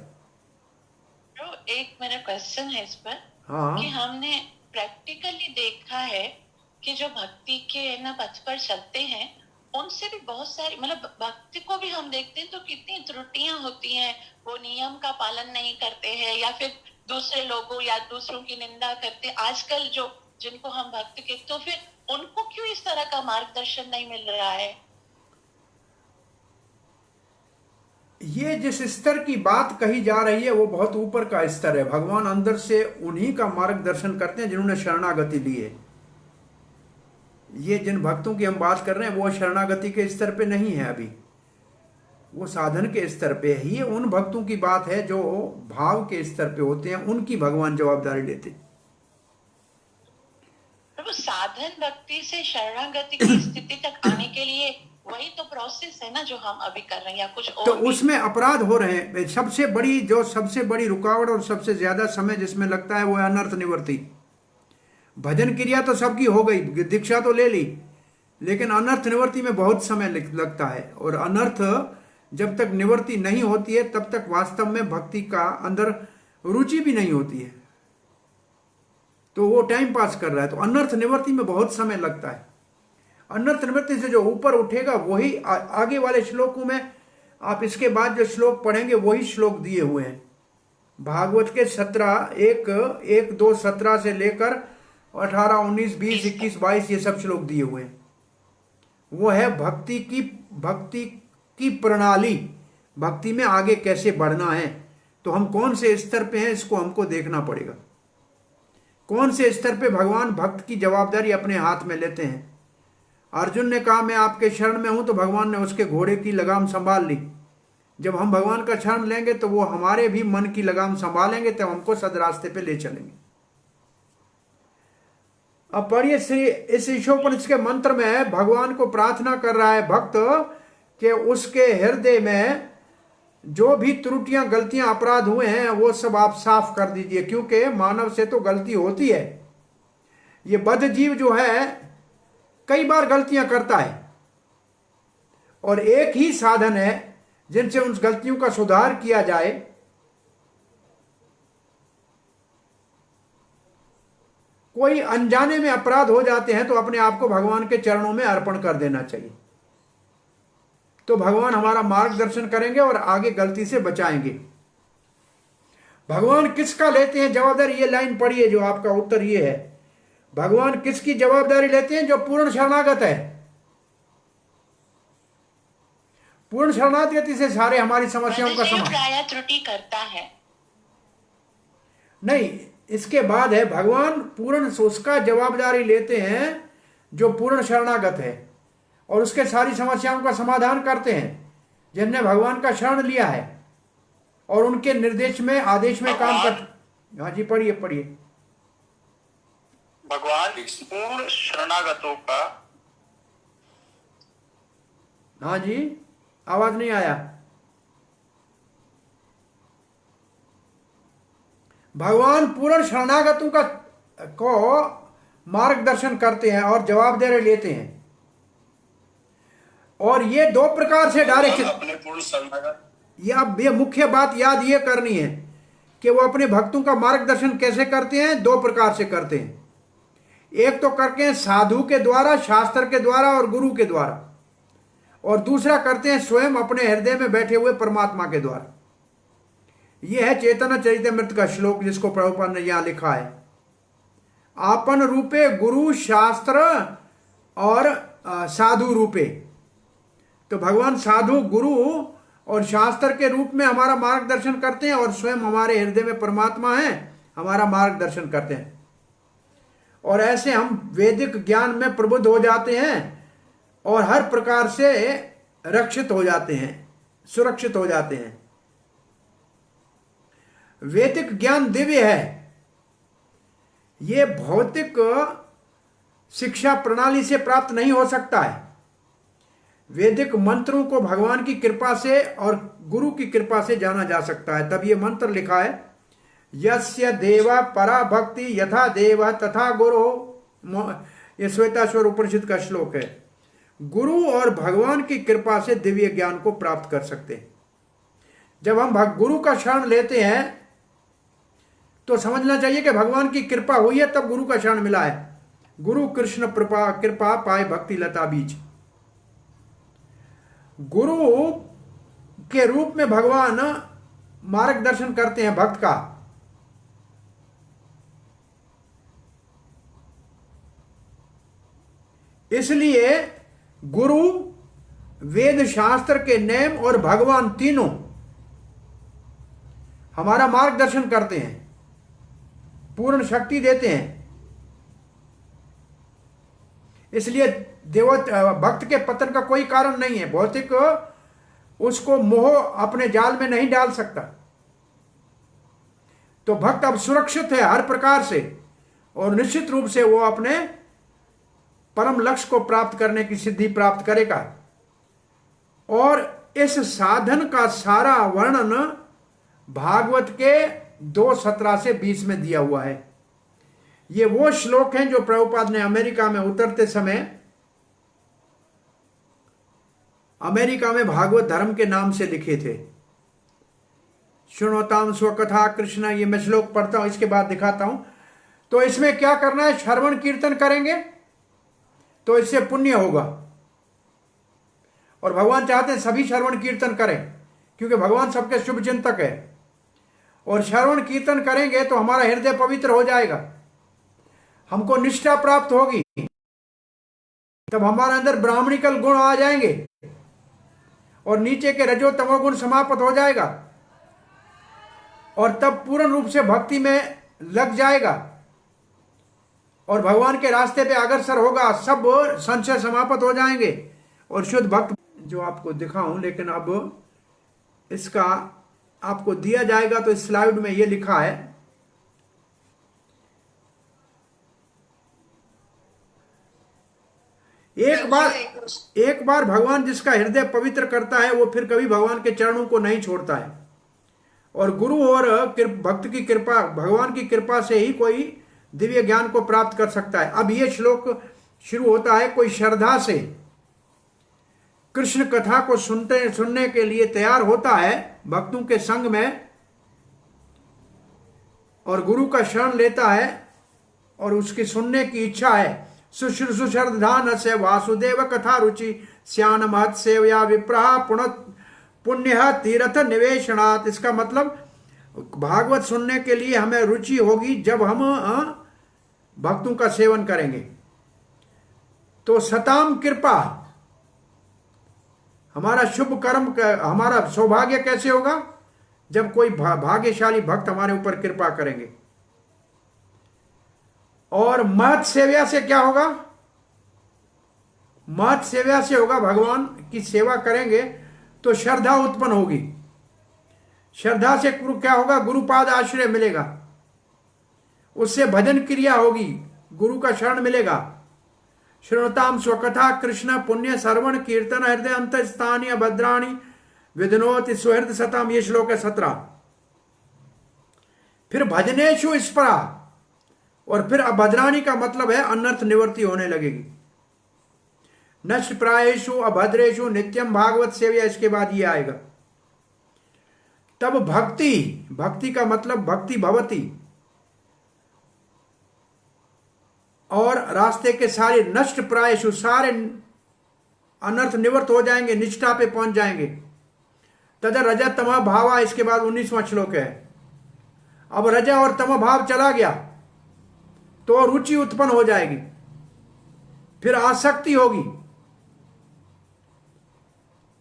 तो एक मेरा क्वेश्चन है इस पर, हाँ। कि हमने प्रैक्टिकली देखा है कि जो भक्ति के ना पथ पर चलते हैं उनसे भी बहुत सारी, मतलब भक्ति को भी हम देखते हैं तो कितनी त्रुटियां होती हैं। वो नियम का पालन नहीं करते हैं, या फिर दूसरे लोगों या दूसरों की निंदा करते हैं। आजकल जो जिनको हम भक्त कहते, तो फिर उनको क्यों इस तरह का मार्गदर्शन नहीं मिल रहा है? ये जिस स्तर की बात कही जा रही है वो बहुत ऊपर का स्तर है। भगवान अंदर से उन्हीं का मार्गदर्शन करते हैं जिन्होंने शरणागति ली है। ये जिन भक्तों की हम बात कर रहे हैं वो शरणागति के स्तर पे नहीं है, अभी वो साधन के स्तर पे है। ये उन भक्तों की बात है जो भाव के स्तर पे होते हैं, उनकी भगवान जवाबदारी लेते हैं। तो साधन भक्ति से शरणागति की स्थिति तक आने के लिए वही तो प्रोसेस है ना जो हम अभी कर रहे हैं, या कुछ और? तो उसमें अपराध हो रहे हैं। सबसे बड़ी रुकावट और सबसे ज्यादा समय जिसमें लगता है वो है अनर्थ निवृत्ति। भजन क्रिया तो सबकी हो गई, दीक्षा तो ले ली, लेकिन अनर्थ निवृत्ति में बहुत समय लगता है। और अनर्थ जब तक निवृत्ति नहीं होती है तब तक वास्तव में भक्ति का अंदर रुचि भी नहीं होती है, तो वो टाइम पास कर रहा है। तो अनर्थ निवृत्ति में बहुत समय लगता है। अनर्थ निवृत्ति से जो ऊपर उठेगा वही आगे वाले श्लोकों में, आप इसके बाद जो श्लोक पढ़ेंगे वही श्लोक दिए हुए हैं। भागवत के 17 से लेकर 18, 19, 20, 21, 22 ये सब श्लोक दिए हुए हैं। वो है भक्ति की प्रणाली, भक्ति में आगे कैसे बढ़ना है। तो हम कौन से स्तर पे हैं इसको हमको देखना पड़ेगा। कौन से स्तर पे भगवान भक्त की जवाबदारी अपने हाथ में लेते हैं। अर्जुन ने कहा मैं आपके शरण में हूं, तो भगवान ने उसके घोड़े की लगाम संभाल ली। जब हम भगवान का शरण लेंगे तो वो हमारे भी मन की लगाम संभालेंगे, तब हमको सदरास्ते पे ले चलेंगे। अब पढ़िए, इस ईशोपनिषद के मंत्र में भगवान को प्रार्थना कर रहा है भक्त कि उसके हृदय में जो भी त्रुटियां, गलतियां, अपराध हुए हैं वो सब आप साफ कर दीजिए, क्योंकि मानव से तो गलती होती है। ये बद्ध जीव जो है कई बार गलतियां करता है, और एक ही साधन है जिनसे उन गलतियों का सुधार किया जाए। कोई अनजाने में अपराध हो जाते हैं तो अपने आप को भगवान के चरणों में अर्पण कर देना चाहिए, तो भगवान हमारा मार्गदर्शन करेंगे और आगे गलती से बचाएंगे। भगवान किसका लेते हैं जवाबदारी, ये लाइन पढ़िए जो आपका उत्तर ये है। भगवान किसकी जवाबदारी लेते हैं? जो पूर्ण शरणागत है। पूर्ण शरणागति से सारे हमारी समस्याओं का समाधान। त्रुटि करता है नहीं, इसके बाद है भगवान पूर्ण उसका जवाबदारी लेते हैं जो पूर्ण शरणागत है, और उसके सारी समस्याओं का समाधान करते हैं जिनने भगवान का शरण लिया है और उनके निर्देश में, आदेश में काम करते। हाँ जी, पढ़िए। भगवान पूर्ण शरणागतों का, हाँ जी, आवाज नहीं आया। भगवान पूर्ण शरणागतों को मार्गदर्शन करते हैं और जवाबदारी लेते हैं, और ये दो प्रकार से डायरेक्ट अपने पूर्ण शरणागत, ये मुख्य बात याद ये करनी है कि वो अपने भक्तों का मार्गदर्शन कैसे करते हैं। दो प्रकार से करते हैं। एक तो करते हैं साधु के द्वारा, शास्त्र के द्वारा और गुरु के द्वारा, और दूसरा करते हैं स्वयं अपने हृदय में बैठे हुए परमात्मा के द्वारा। यह है चैतन्य चरितमृत का श्लोक जिसको प्रभुपाद ने यहां लिखा है। आपन रूपे गुरु, शास्त्र और साधु रूपे। तो भगवान साधु, गुरु और शास्त्र के रूप में हमारा मार्गदर्शन करते हैं, और स्वयं हमारे हृदय में परमात्मा है, हमारा मार्गदर्शन करते हैं। और ऐसे हम वैदिक ज्ञान में प्रबुद्ध हो जाते हैं और हर प्रकार से रक्षित हो जाते हैं। सुरक्षित हो जाते हैं। वैदिक ज्ञान दिव्य है, यह भौतिक शिक्षा प्रणाली से प्राप्त नहीं हो सकता है। वैदिक मंत्रों को भगवान की कृपा से और गुरु की कृपा से जाना जा सकता है। तब ये मंत्र लिखा है, यस्य देवा परा भक्ति यथा देव तथा गुरु। ये श्वेताश्वर उपनिषद का श्लोक है। गुरु और भगवान की कृपा से दिव्य ज्ञान को प्राप्त कर सकते हैं। जब हम गुरु का शरण लेते हैं तो समझना चाहिए कि भगवान की कृपा हुई है, तब गुरु का शरण मिला है। गुरु कृष्ण कृपा पाए भक्ति लता बीज। गुरु के रूप में भगवान मार्गदर्शन करते हैं भक्त का। इसलिए गुरु, वेद शास्त्र के नियम और भगवान तीनों हमारा मार्गदर्शन करते हैं, पूर्ण शक्ति देते हैं। इसलिए भक्त के पतन का कोई कारण नहीं है। भौतिक उसको मोह अपने जाल में नहीं डाल सकता। तो भक्त अब सुरक्षित है हर प्रकार से, और निश्चित रूप से वो अपने परम लक्ष्य को प्राप्त करने की सिद्धि प्राप्त करेगा। और इस साधन का सारा वर्णन भागवत के 2:17 से 20 में दिया हुआ है। ये वो श्लोक हैं जो प्रभुपाद ने अमेरिका में उतरते समय अमेरिका में भागवत धर्म के नाम से लिखे थे। शुणोताम स्वकथा कृष्ण, ये मैं श्लोक पढ़ता हूं, इसके बाद दिखाता हूं। तो इसमें क्या करना है, श्रवण कीर्तन करेंगे तो इससे पुण्य होगा। और भगवान चाहते हैं सभी श्रवण कीर्तन करें, क्योंकि भगवान सबके शुभ चिंतक है। और श्रवण कीर्तन करेंगे तो हमारा हृदय पवित्र हो जाएगा, हमको निष्ठा प्राप्त होगी, तब हमारे अंदर ब्राह्मणिकल गुण आ जाएंगे और नीचे के रजो तमो गुण समाप्त हो जाएगा, और तब पूर्ण रूप से भक्ति में लग जाएगा और भगवान के रास्ते पे अग्रसर होगा। सब संशय समाप्त हो जाएंगे और शुद्ध भक्त जो आपको दिखाऊं, लेकिन अब इसका आपको दिया जाएगा। तो इस स्लाइड में ये लिखा है, एक बार भगवान जिसका हृदय पवित्र करता है वो फिर कभी भगवान के चरणों को नहीं छोड़ता है। और गुरु और भक्त की कृपा, भगवान की कृपा से ही कोई दिव्य ज्ञान को प्राप्त कर सकता है। अब ये श्लोक शुरू होता है, कोई श्रद्धा से कृष्ण कथा को सुनने के लिए तैयार होता है भक्तों के संग में, और गुरु का शरण लेता है और उसकी सुनने की इच्छा है। सुश्रुषु श्रद्धान से वासुदेव कथा रुचि श्यान महत सेवया विप्रहा पुण्य तीर्थ निवेशनात्। इसका मतलब भागवत सुनने के लिए हमें रुचि होगी जब हम भक्तों का सेवन करेंगे। तो सताम कृपा, हमारा शुभ कर्म, हमारा सौभाग्य कैसे होगा, जब कोई भाग्यशाली भक्त हमारे ऊपर कृपा करेंगे। और महत सेव्या से क्या होगा, महत सेव्या से होगा, भगवान की सेवा करेंगे तो श्रद्धा उत्पन्न होगी। श्रद्धा से क्या होगा, गुरुपाद आश्रय मिलेगा, उससे भजन क्रिया होगी, गुरु का शरण मिलेगा। श्रृणुताम स्वकथा कृष्ण पुण्य श्रवण कीर्तन हृदय अंत स्थानीय भद्राणी विधनोति सुहृद सताम। ये श्लोक है 17। फिर भजनेशु स्परा, और फिर अभद्राणी का मतलब है अनर्थ निवृत्ति होने लगेगी। नष्ट प्रायेशु अभद्रेशु नित्यम भागवत सेव्या, इसके बाद ये आएगा। तब भक्ति का मतलब भक्ति भवती, और रास्ते के सारे नष्ट प्रायेशु, सारे अनर्थ निवृत्त हो जाएंगे, निष्ठा पे पहुंच जाएंगे। तद रज तम भावा, इसके बाद 19वां श्लोक है। अब रज और तम भाव चला गया तो रुचि उत्पन्न हो जाएगी, फिर आसक्ति होगी,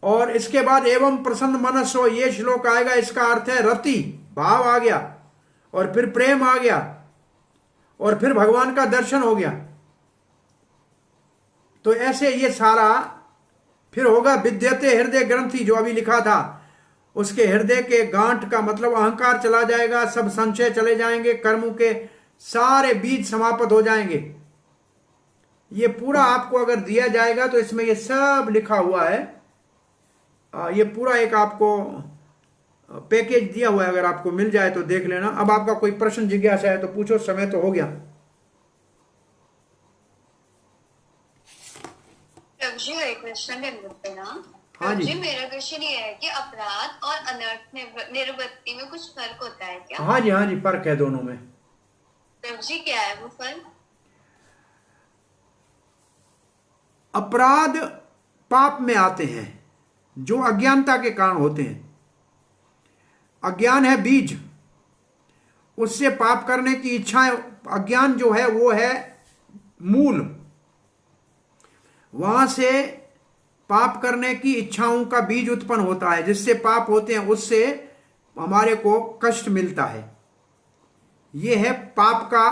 और इसके बाद एवं प्रसन्न मनसो, ये श्लोक आएगा। इसका अर्थ है रति, भाव आ गया, और फिर प्रेम आ गया, और फिर भगवान का दर्शन हो गया। तो ऐसे ये सारा फिर होगा विद्यते हृदय ग्रंथि, जो अभी लिखा था, उसके हृदय के गांठ का मतलब अहंकार चला जाएगा, सब संशय चले जाएंगे, कर्मों के सारे बीज समाप्त हो जाएंगे। ये पूरा आपको अगर दिया जाएगा तो इसमें ये सब लिखा हुआ है। ये पूरा एक आपको पैकेज दिया हुआ है, अगर आपको मिल जाए तो देख लेना। अब आपका कोई प्रश्न जिज्ञासा है तो पूछो, समय तो हो गया। प्रभु जी हरे कृष्ण दंडवत प्रणाम। हाँ जी। प्रभु जी मेरा क्वेश्चन ये है कि अपराध और अनर्थ निवृत्ति में कुछ फर्क होता है क्या? हाँ जी, हाँ जी, फर्क है दोनों में। प्रभु जी क्या है वो फर्क? अपराध पाप में आते हैं जो अज्ञानता के कारण होते हैं। अज्ञान है बीज, उससे पाप करने की इच्छाएं, अज्ञान जो है वो है मूल, वहां से पाप करने की इच्छाओं का बीज उत्पन्न होता है, जिससे पाप होते हैं, उससे हमारे को कष्ट मिलता है। यह है पाप का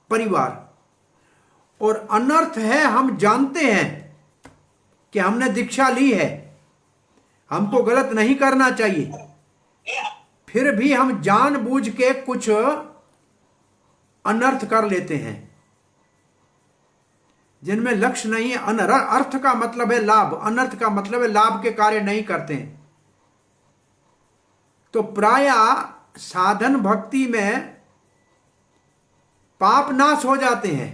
परिवार। और अनर्थ है, हम जानते हैं कि हमने दीक्षा ली है, हमको गलत नहीं करना चाहिए, फिर भी हम जानबूझ के कुछ अनर्थ कर लेते हैं जिनमें लक्ष्य नहीं है। अर्थ का मतलब है लाभ, अनर्थ का मतलब है लाभ के कार्य नहीं करते हैं। तो प्राय साधन भक्ति में पाप नाश हो जाते हैं,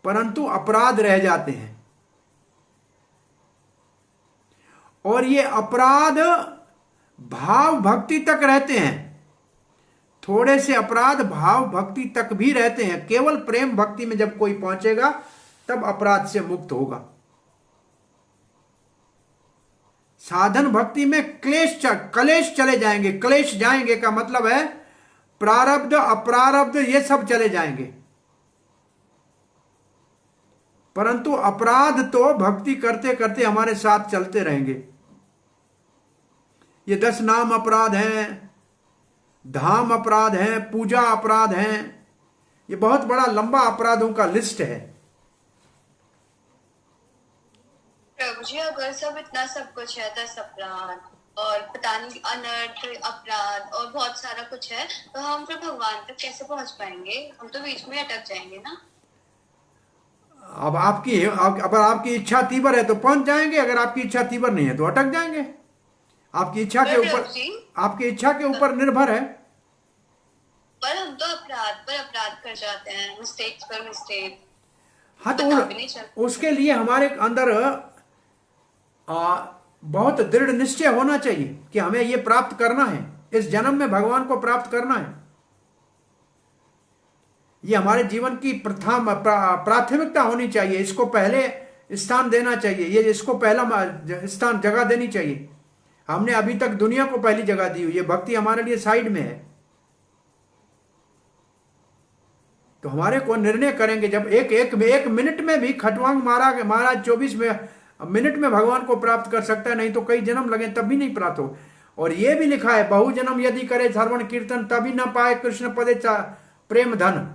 परंतु अपराध रह जाते हैं। और ये अपराध भाव भक्ति तक रहते हैं, थोड़े से अपराध भाव भक्ति तक भी रहते हैं। केवल प्रेम भक्ति में जब कोई पहुंचेगा तब अपराध से मुक्त होगा। साधन भक्ति में कलेश चले जाएंगे। क्लेश जाएंगे का मतलब है प्रारब्ध अप्रारब्ध ये सब चले जाएंगे, परंतु अपराध तो भक्ति करते करते हमारे साथ चलते रहेंगे। ये 10 नाम अपराध हैं, धाम अपराध हैं, पूजा अपराध हैं, ये बहुत बड़ा लंबा अपराधों का लिस्ट है। प्रभु जी अगर सब इतना सब कुछ है, 10 अपराध और पता नहीं अनर्थ अपराध और बहुत सारा कुछ है, तो हम फिर भगवान तक कैसे पहुंच पाएंगे? हम तो बीच में अटक जाएंगे ना। अब अगर आपकी इच्छा तीव्र है तो पहुंच जाएंगे, अगर आपकी इच्छा तीव्र नहीं है तो अटक जाएंगे। आपकी इच्छा के ऊपर निर्भर है। पर हम तो अपराध पर अपराध कर जाते हैं, मिस्टेक्स पर मिस्टेक। हाँ, तो उसके लिए हमारे अंदर बहुत दृढ़ निश्चय होना चाहिए कि हमें ये प्राप्त करना है, इस जन्म में भगवान को प्राप्त करना है। ये हमारे जीवन की प्रथम प्राथमिकता होनी चाहिए, इसको पहले स्थान देना चाहिए, ये इसको पहला स्थान जगह देनी चाहिए। हमने अभी तक दुनिया को पहली जगह दी हुई है, भक्ति हमारे लिए साइड में है। तो हमारे को निर्णय करेंगे जब एक मिनट में भी खटवांग महाराज 24 मिनट में भगवान को प्राप्त कर सकता है, नहीं तो कई जन्म लगे तब भी नहीं प्राप्त हो। और ये भी लिखा है बहु जन्म यदि करे श्रवण कीर्तन तभी न पाए कृष्ण पदे प्रेम धन।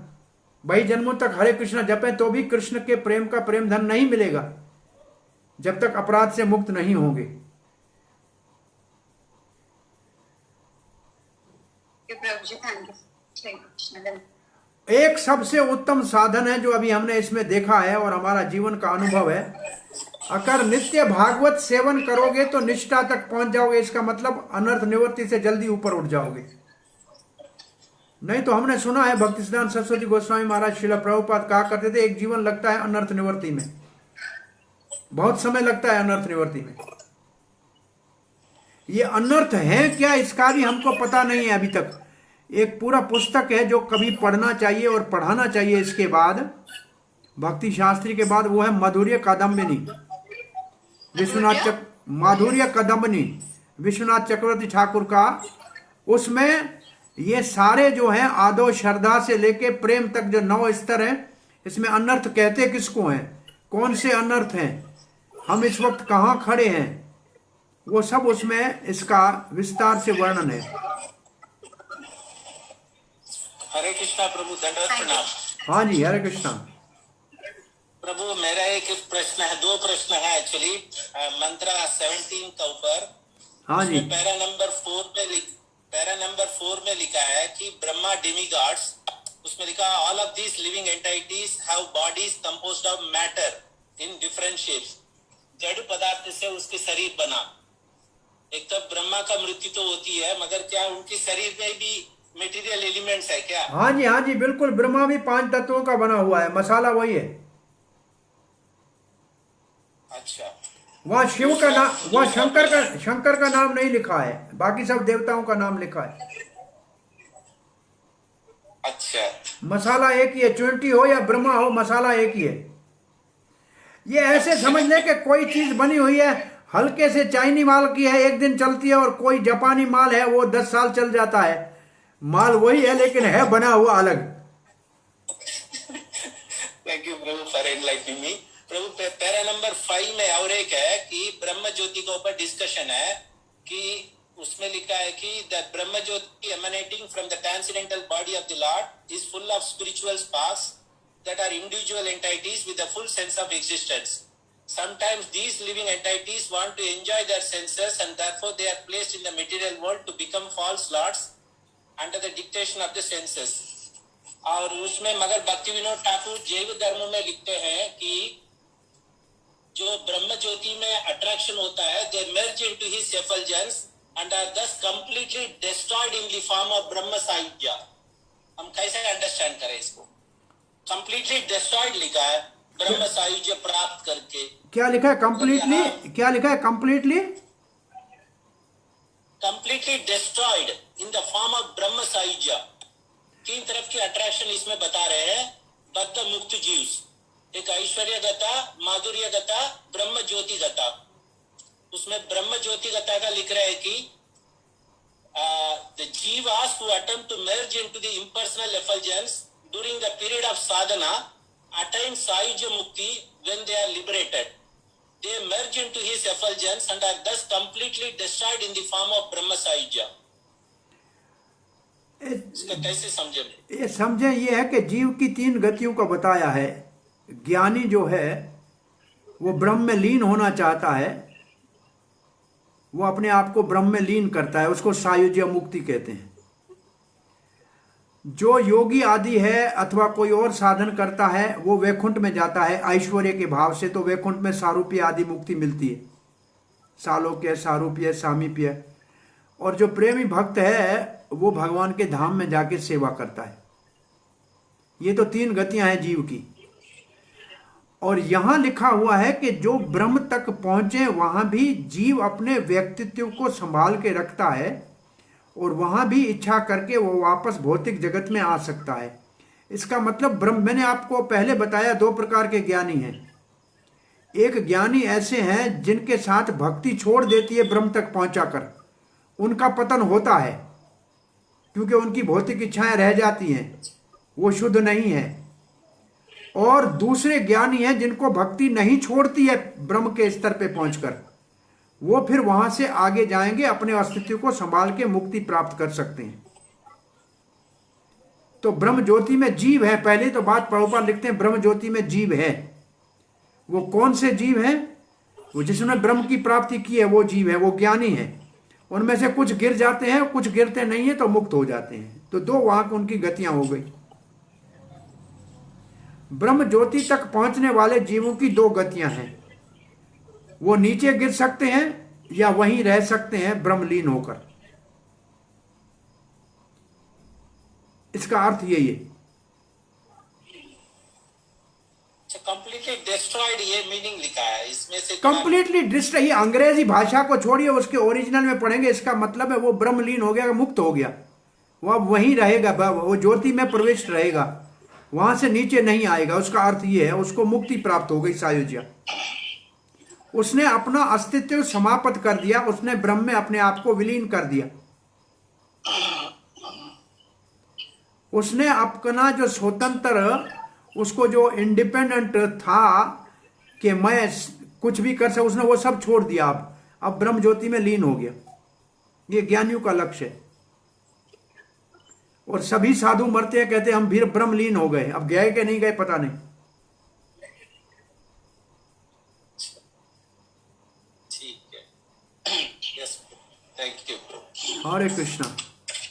वही जन्मों तक हरे कृष्ण जपे तो भी कृष्ण के प्रेम का प्रेम धन नहीं मिलेगा जब तक अपराध से मुक्त नहीं होंगे। एक सबसे उत्तम साधन है जो अभी हमने इसमें देखा है और हमारा जीवन का अनुभव है, अगर नित्य भागवत सेवन करोगे तो निष्ठा तक पहुंच जाओगे। इसका मतलब अनर्थ निवृत्ति से जल्दी ऊपर उठ जाओगे। नहीं तो हमने सुना है भक्तिसिद्धांत सरस्वती गोस्वामी महाराज श्रील प्रभुपाद कहा करते थे, एक जीवन लगता है अनर्थ निवृत्ति में, बहुत समय लगता है अनर्थ निवृत्ति में। ये अनर्थ है क्या इसका भी हमको पता नहीं है अभी तक। एक पूरा पुस्तक है जो कभी पढ़ना चाहिए और पढ़ाना चाहिए इसके बाद, भक्ति शास्त्री के बाद, वो है माधुर्य कादम्बिनी माधुर्य कादम्बिनी विश्वनाथ चक्रवर्ती ठाकुर का। उसमें ये सारे जो हैं आदो श्रद्धा से लेके प्रेम तक जो 9 स्तर हैं, इसमें अनर्थ कहते किसको हैं, कौन से अनर्थ हैं, हम इस वक्त कहाँ खड़े हैं, वो सब उसमें इसका विस्तार से वर्णन है। हरे कृष्णा प्रभु, दंडवत प्रणाम। हाँ जी, हरे कृष्णा प्रभु मेरा एक प्रश्न है, दो प्रश्न है एक्चुअली। मंत्रा 17 का ऊपर, हाँ जी, पैरा नंबर 4 में लिखा है कि ब्रह्मा डेमीगॉड्स, उसमें लिखा all of these living entities have bodies composed of matter in different shapes. जड़ पदार्थ से उसके शरीर बना। एक तब ब्रह्मा का मृत्यु तो होती है, मगर क्या उनके शरीर में भी मटेरियल एलिमेंट्स है क्या? हाँ जी, हाँ जी, बिल्कुल। ब्रह्मा भी 5 तत्वों का बना हुआ है, मसाला वही है। अच्छा, वहाँ शिव का नाम, वहाँ शंकर का नाम नहीं लिखा है, बाकी सब देवताओं का नाम लिखा है। अच्छा, मसाला एक ही है, 20 हो या ब्रह्मा हो, मसाला एक ही है। ये ऐसे समझ लें कि कोई चीज बनी हुई है, हल्के से चाइनी माल की है, एक दिन चलती है, और कोई जापानी माल है वो 10 साल चल जाता है। माल वही है लेकिन है बना हुआ अलग। Thank you Prabhu for enlightening me. Prabhu para number 5 में और एक है कि ब्रह्म ज्योति के ऊपर डिस्कशन है कि उसमें लिखा है कि the Brahma jyoti emanating from the transcendental body of the lord is full of spiritual sparks that are individual entities with a full sense of existence. Sometimes these living entities want to enjoy their senses and therefore they are placed in the material world to become false lords under the dictation of the senses। और उसमें मगर भक्ति विनोद ठाकुर जैव धर्म में लिखते हैं कि जो ब्रह्म ज्योति में अट्रैक्शन होता है, they merge into his effulgence and are thus completely destroyed in the form of ब्रह्म सायुज्य। हम कैसे अंडरस्टैंड करें इसको? completely destroyed लिखा है, ब्रह्म सायुज्य प्राप्त करके। क्या लिखा है कंप्लीटली? क्या लिखा है completely? Completely destroyed in the form of ब्रह्म सायुज्य। 3 तरफ की अट्रैक्शन इसमें बता रहे हैं। बद्ध मुक्त जीव, एक ऐश्वर्य गता, माधुर्य गता, ब्रह्म ज्योति गता। उसमें ब्रह्म ज्योति गता का लिख रहा है कि the jivas who attempt to merge into the impersonal effulgence during the period of sadhana attain sayujya mukti when they are liberated। They merge into his effulgence and are thus completely destroyed in the form of Brahma Sayujya। इसको कैसे समझे? ये समझे, ये है कि जीव की 3 गतियों का बताया है। ज्ञानी जो है वो ब्रह्म में लीन होना चाहता है, वो अपने आप को ब्रह्म में लीन करता है, उसको सायुज्य मुक्ति कहते हैं। जो योगी आदि है अथवा कोई और साधन करता है वो वैकुंठ में जाता है ऐश्वर्य के भाव से, तो वैकुंठ में सारूप्य आदि मुक्ति मिलती है, सालोक्य, सारूप्य, सामीप्य। और जो प्रेमी भक्त है वो भगवान के धाम में जाके सेवा करता है। ये तो 3 गतियां हैं जीव की। और यहां लिखा हुआ है कि जो ब्रह्म तक पहुंचे वहां भी जीव अपने व्यक्तित्व को संभाल के रखता है और वहां भी इच्छा करके वो वापस भौतिक जगत में आ सकता है। इसका मतलब ब्रह्म, मैंने आपको पहले बताया 2 प्रकार के ज्ञानी हैं। एक ज्ञानी ऐसे हैं जिनके साथ भक्ति छोड़ देती है ब्रह्म तक पहुंचाकर, उनका पतन होता है क्योंकि उनकी भौतिक इच्छाएं रह जाती हैं, वो शुद्ध नहीं है। और दूसरे ज्ञानी हैं जिनको भक्ति नहीं छोड़ती है ब्रह्म के स्तर पे पहुंचकर, वो फिर वहां से आगे जाएंगे, अपने अस्तित्व को संभाल के मुक्ति प्राप्त कर सकते हैं। तो ब्रह्म ज्योति में जीव है, पहले तो बात प्रभुपाद लिखते हैं ब्रह्म ज्योति में जीव है। वो कौन से जीव हैं? वो जिसने ब्रह्म की प्राप्ति की है वो जीव है, वो ज्ञानी है। उनमें से कुछ गिर जाते हैं, कुछ गिरते नहीं है तो मुक्त हो जाते हैं। तो 2 वहां की उनकी गतियां हो गई। ब्रह्म ज्योति तक पहुंचने वाले जीवों की 2 गतियां हैं, वो नीचे गिर सकते हैं या वहीं रह सकते हैं ब्रह्मलीन होकर। इसका अर्थ यही है। कंप्लीटली डिस्ट्रॉयड ये मीनिंग लिखा है इसमें से। कंप्लीटली डिस्ट्रॉय, ये अंग्रेजी भाषा को छोड़िए, उसके ओरिजिनल में पढ़ेंगे। इसका मतलब है वो ब्रह्मलीन हो गया, मुक्त हो गया, वो अब वहीं रहेगा, वो ज्योति में प्रविष्ट रहेगा, वहां से नीचे नहीं आएगा। उसका अर्थ ये है उसको मुक्ति प्राप्त हो गई, सायुज्य। उसने अपना अस्तित्व समाप्त कर दिया, उसने ब्रह्म में अपने आप को विलीन कर दिया। उसने अपना जो स्वतंत्र, उसको जो इंडिपेंडेंट था कि मैं कुछ भी कर सकूं, उसने वो सब छोड़ दिया। अब ब्रह्म ज्योति में लीन हो गया। ये ज्ञानियों का लक्ष्य है। और सभी साधु मरते हैं, कहते हैं हम भी ब्रह्मलीन हो गए। अब गए कि नहीं गए पता नहीं। हरे कृष्णा।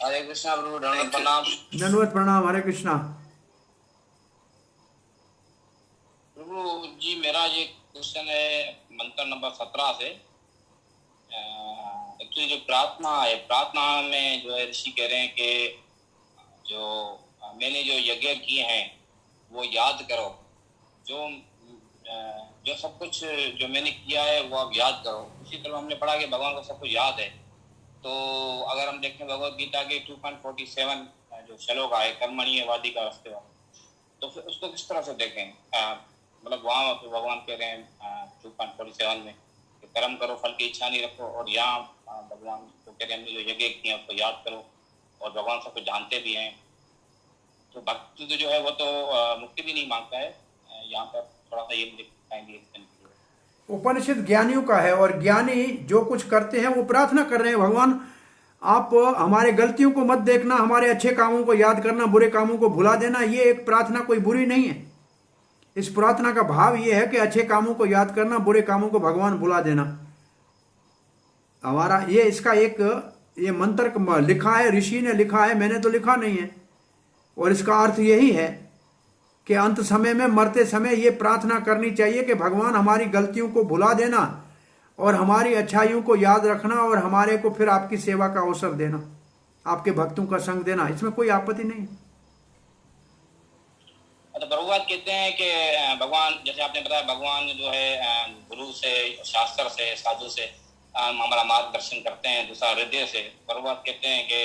हरे कृष्णा प्रभु, दंडवत प्रणाम। दंडवत प्रणाम। हरे कृष्णा। प्रभु जी, मेरा ये क्वेश्चन है मंत्र नंबर 17 से। एक्चुअली जो प्रार्थना है, प्रार्थना में जो है ऋषि कह रहे हैं कि जो मैंने जो यज्ञ किए हैं वो याद करो, जो सब कुछ जो मैंने किया है वो आप याद करो। इसी तरह हमने पढ़ा कि भगवान को सब कुछ याद है। तो अगर हम देखें भगवत गीता के 2.47 जो श्लोक है, कर्मणि वादी का रास्ते वाला, तो फिर उसको किस तरह से देखें? मतलब वहाँ तो भगवान कह रहे हैं 2.47 में कि कर्म करो, फल की इच्छा नहीं रखो, और यहाँ भगवान तो कह रहे हैं हमने जो यज्ञ किए हैं उसको याद करो, और भगवान सब कुछ जानते भी हैं। तो भक्त जो है वो तो मुक्ति भी नहीं मांगता है। यहाँ पर थोड़ा सा ये लिख पाएंगे? उपनिषद ज्ञानियों का है, और ज्ञानी जो कुछ करते हैं वो प्रार्थना कर रहे हैं, भगवान आप हमारे गलतियों को मत देखना, हमारे अच्छे कामों को याद करना, बुरे कामों को भुला देना। ये एक प्रार्थना कोई बुरी नहीं है। इस प्रार्थना का भाव ये है कि अच्छे कामों को याद करना, बुरे कामों को भगवान भुला देना। हमारा ये इसका एक ये मंत्र लिखा है, ऋषि ने लिखा है, मैंने तो लिखा नहीं है। और इसका अर्थ यही है कि अंत समय में, मरते समय ये प्रार्थना करनी चाहिए कि भगवान हमारी गलतियों को भुला देना और हमारी अच्छाइयों को याद रखना, और हमारे को फिर आपकी सेवा का अवसर देना, आपके भक्तों का संग देना। इसमें कोई आपत्ति नहीं। तो प्रभुपाद कहते हैं कि भगवान, जैसे आपने बताया, भगवान जो है गुरु से, शास्त्र से, साधु से हमारा मार्गदर्शन करते हैं, दूसरा हृदय से। प्रभुपाद कहते हैं कि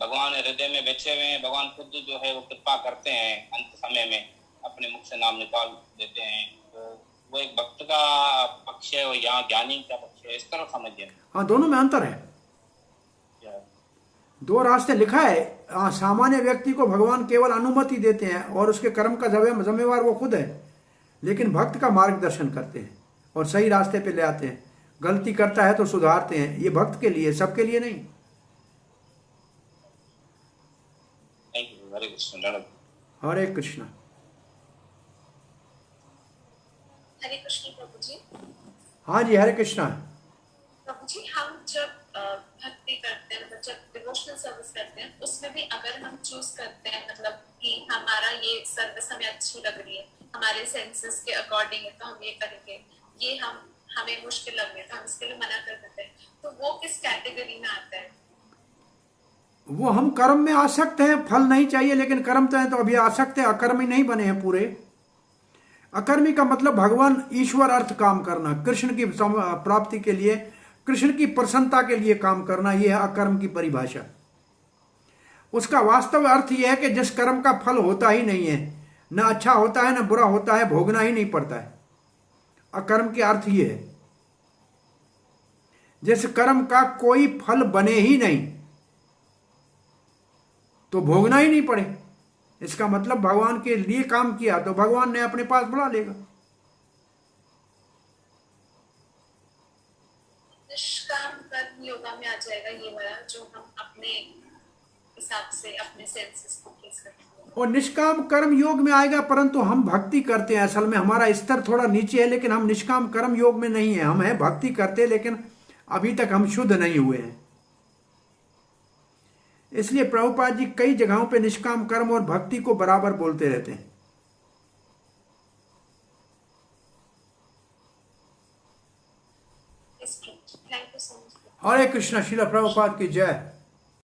भगवान हृदय में बैठे हुए हैं, भगवान खुद जो है वो कृपा करते हैं, अंत समय में अपने मुख से नाम निकाल देते हैं। तो वो एक भक्त का पक्ष है और यहाँ ज्ञानी का पक्ष है, इस तरह समझिए। हाँ, दोनों में अंतर है। दो रास्ते लिखा है। सामान्य व्यक्ति को भगवान केवल अनुमति देते हैं और उसके कर्म का जिम्मेवार वो खुद है, लेकिन भक्त का मार्गदर्शन करते हैं और सही रास्ते पे ले आते हैं। गलती करता है तो सुधारते हैं। ये भक्त के लिए, सबके लिए नहीं। हरे कृष्ण। हरे कृष्ण। हरे कृष्ण प्रभु जी। हाँ जी, हरे कृष्णा। प्रभु जी, हम जब भक्ति करते हैं, मतलब जब डिवोशनल सर्विस करते हैं, उसमें भी अगर हम चूज करते हैं, मतलब कि हमारा ये सर्विस हमें अच्छी लग रही है, हमारे सेंसेस के अकॉर्डिंग है, तो हम ये करेंगे। ये हमें मुश्किल लग रही है तो हम इसके लिए मना कर देते हैं। तो वो किस कैटेगरी में आता है? वो हम कर्म में आ सकते हैं, फल नहीं चाहिए, लेकिन कर्म तो है तो अभी आ सकते हैं। अकर्मी नहीं बने हैं पूरे। अकर्मी का मतलब भगवान ईश्वर अर्थ काम करना, कृष्ण की प्राप्ति के लिए, कृष्ण की प्रसन्नता के लिए काम करना, यह है अकर्म की परिभाषा। उसका वास्तव अर्थ यह है कि जिस कर्म का फल होता ही नहीं है, न अच्छा होता है न बुरा होता है, भोगना ही नहीं पड़ता है। अकर्म के अर्थ यह है जिस कर्म का कोई फल बने ही नहीं तो भोगना ही नहीं पड़े। इसका मतलब भगवान के लिए काम किया तो भगवान ने अपने पास बुला लेगा। निष्काम कर्म योगा में आ जाएगा ये वाला, जो हम अपने हिसाब से अपने सेंसेस को प्लीज करते हैं। और निष्काम कर्म योग में आएगा, परंतु हम भक्ति करते हैं। असल में हमारा स्तर थोड़ा नीचे है, लेकिन हम निष्काम कर्म योग में नहीं है। हम है भक्ति करते हैं, लेकिन अभी तक हम शुद्ध नहीं हुए हैं। इसलिए प्रभुपाद जी कई जगहों पे निष्काम कर्म और भक्ति को बराबर बोलते रहते हैं। हरे कृष्ण। श्रील प्रभुपाद की जय।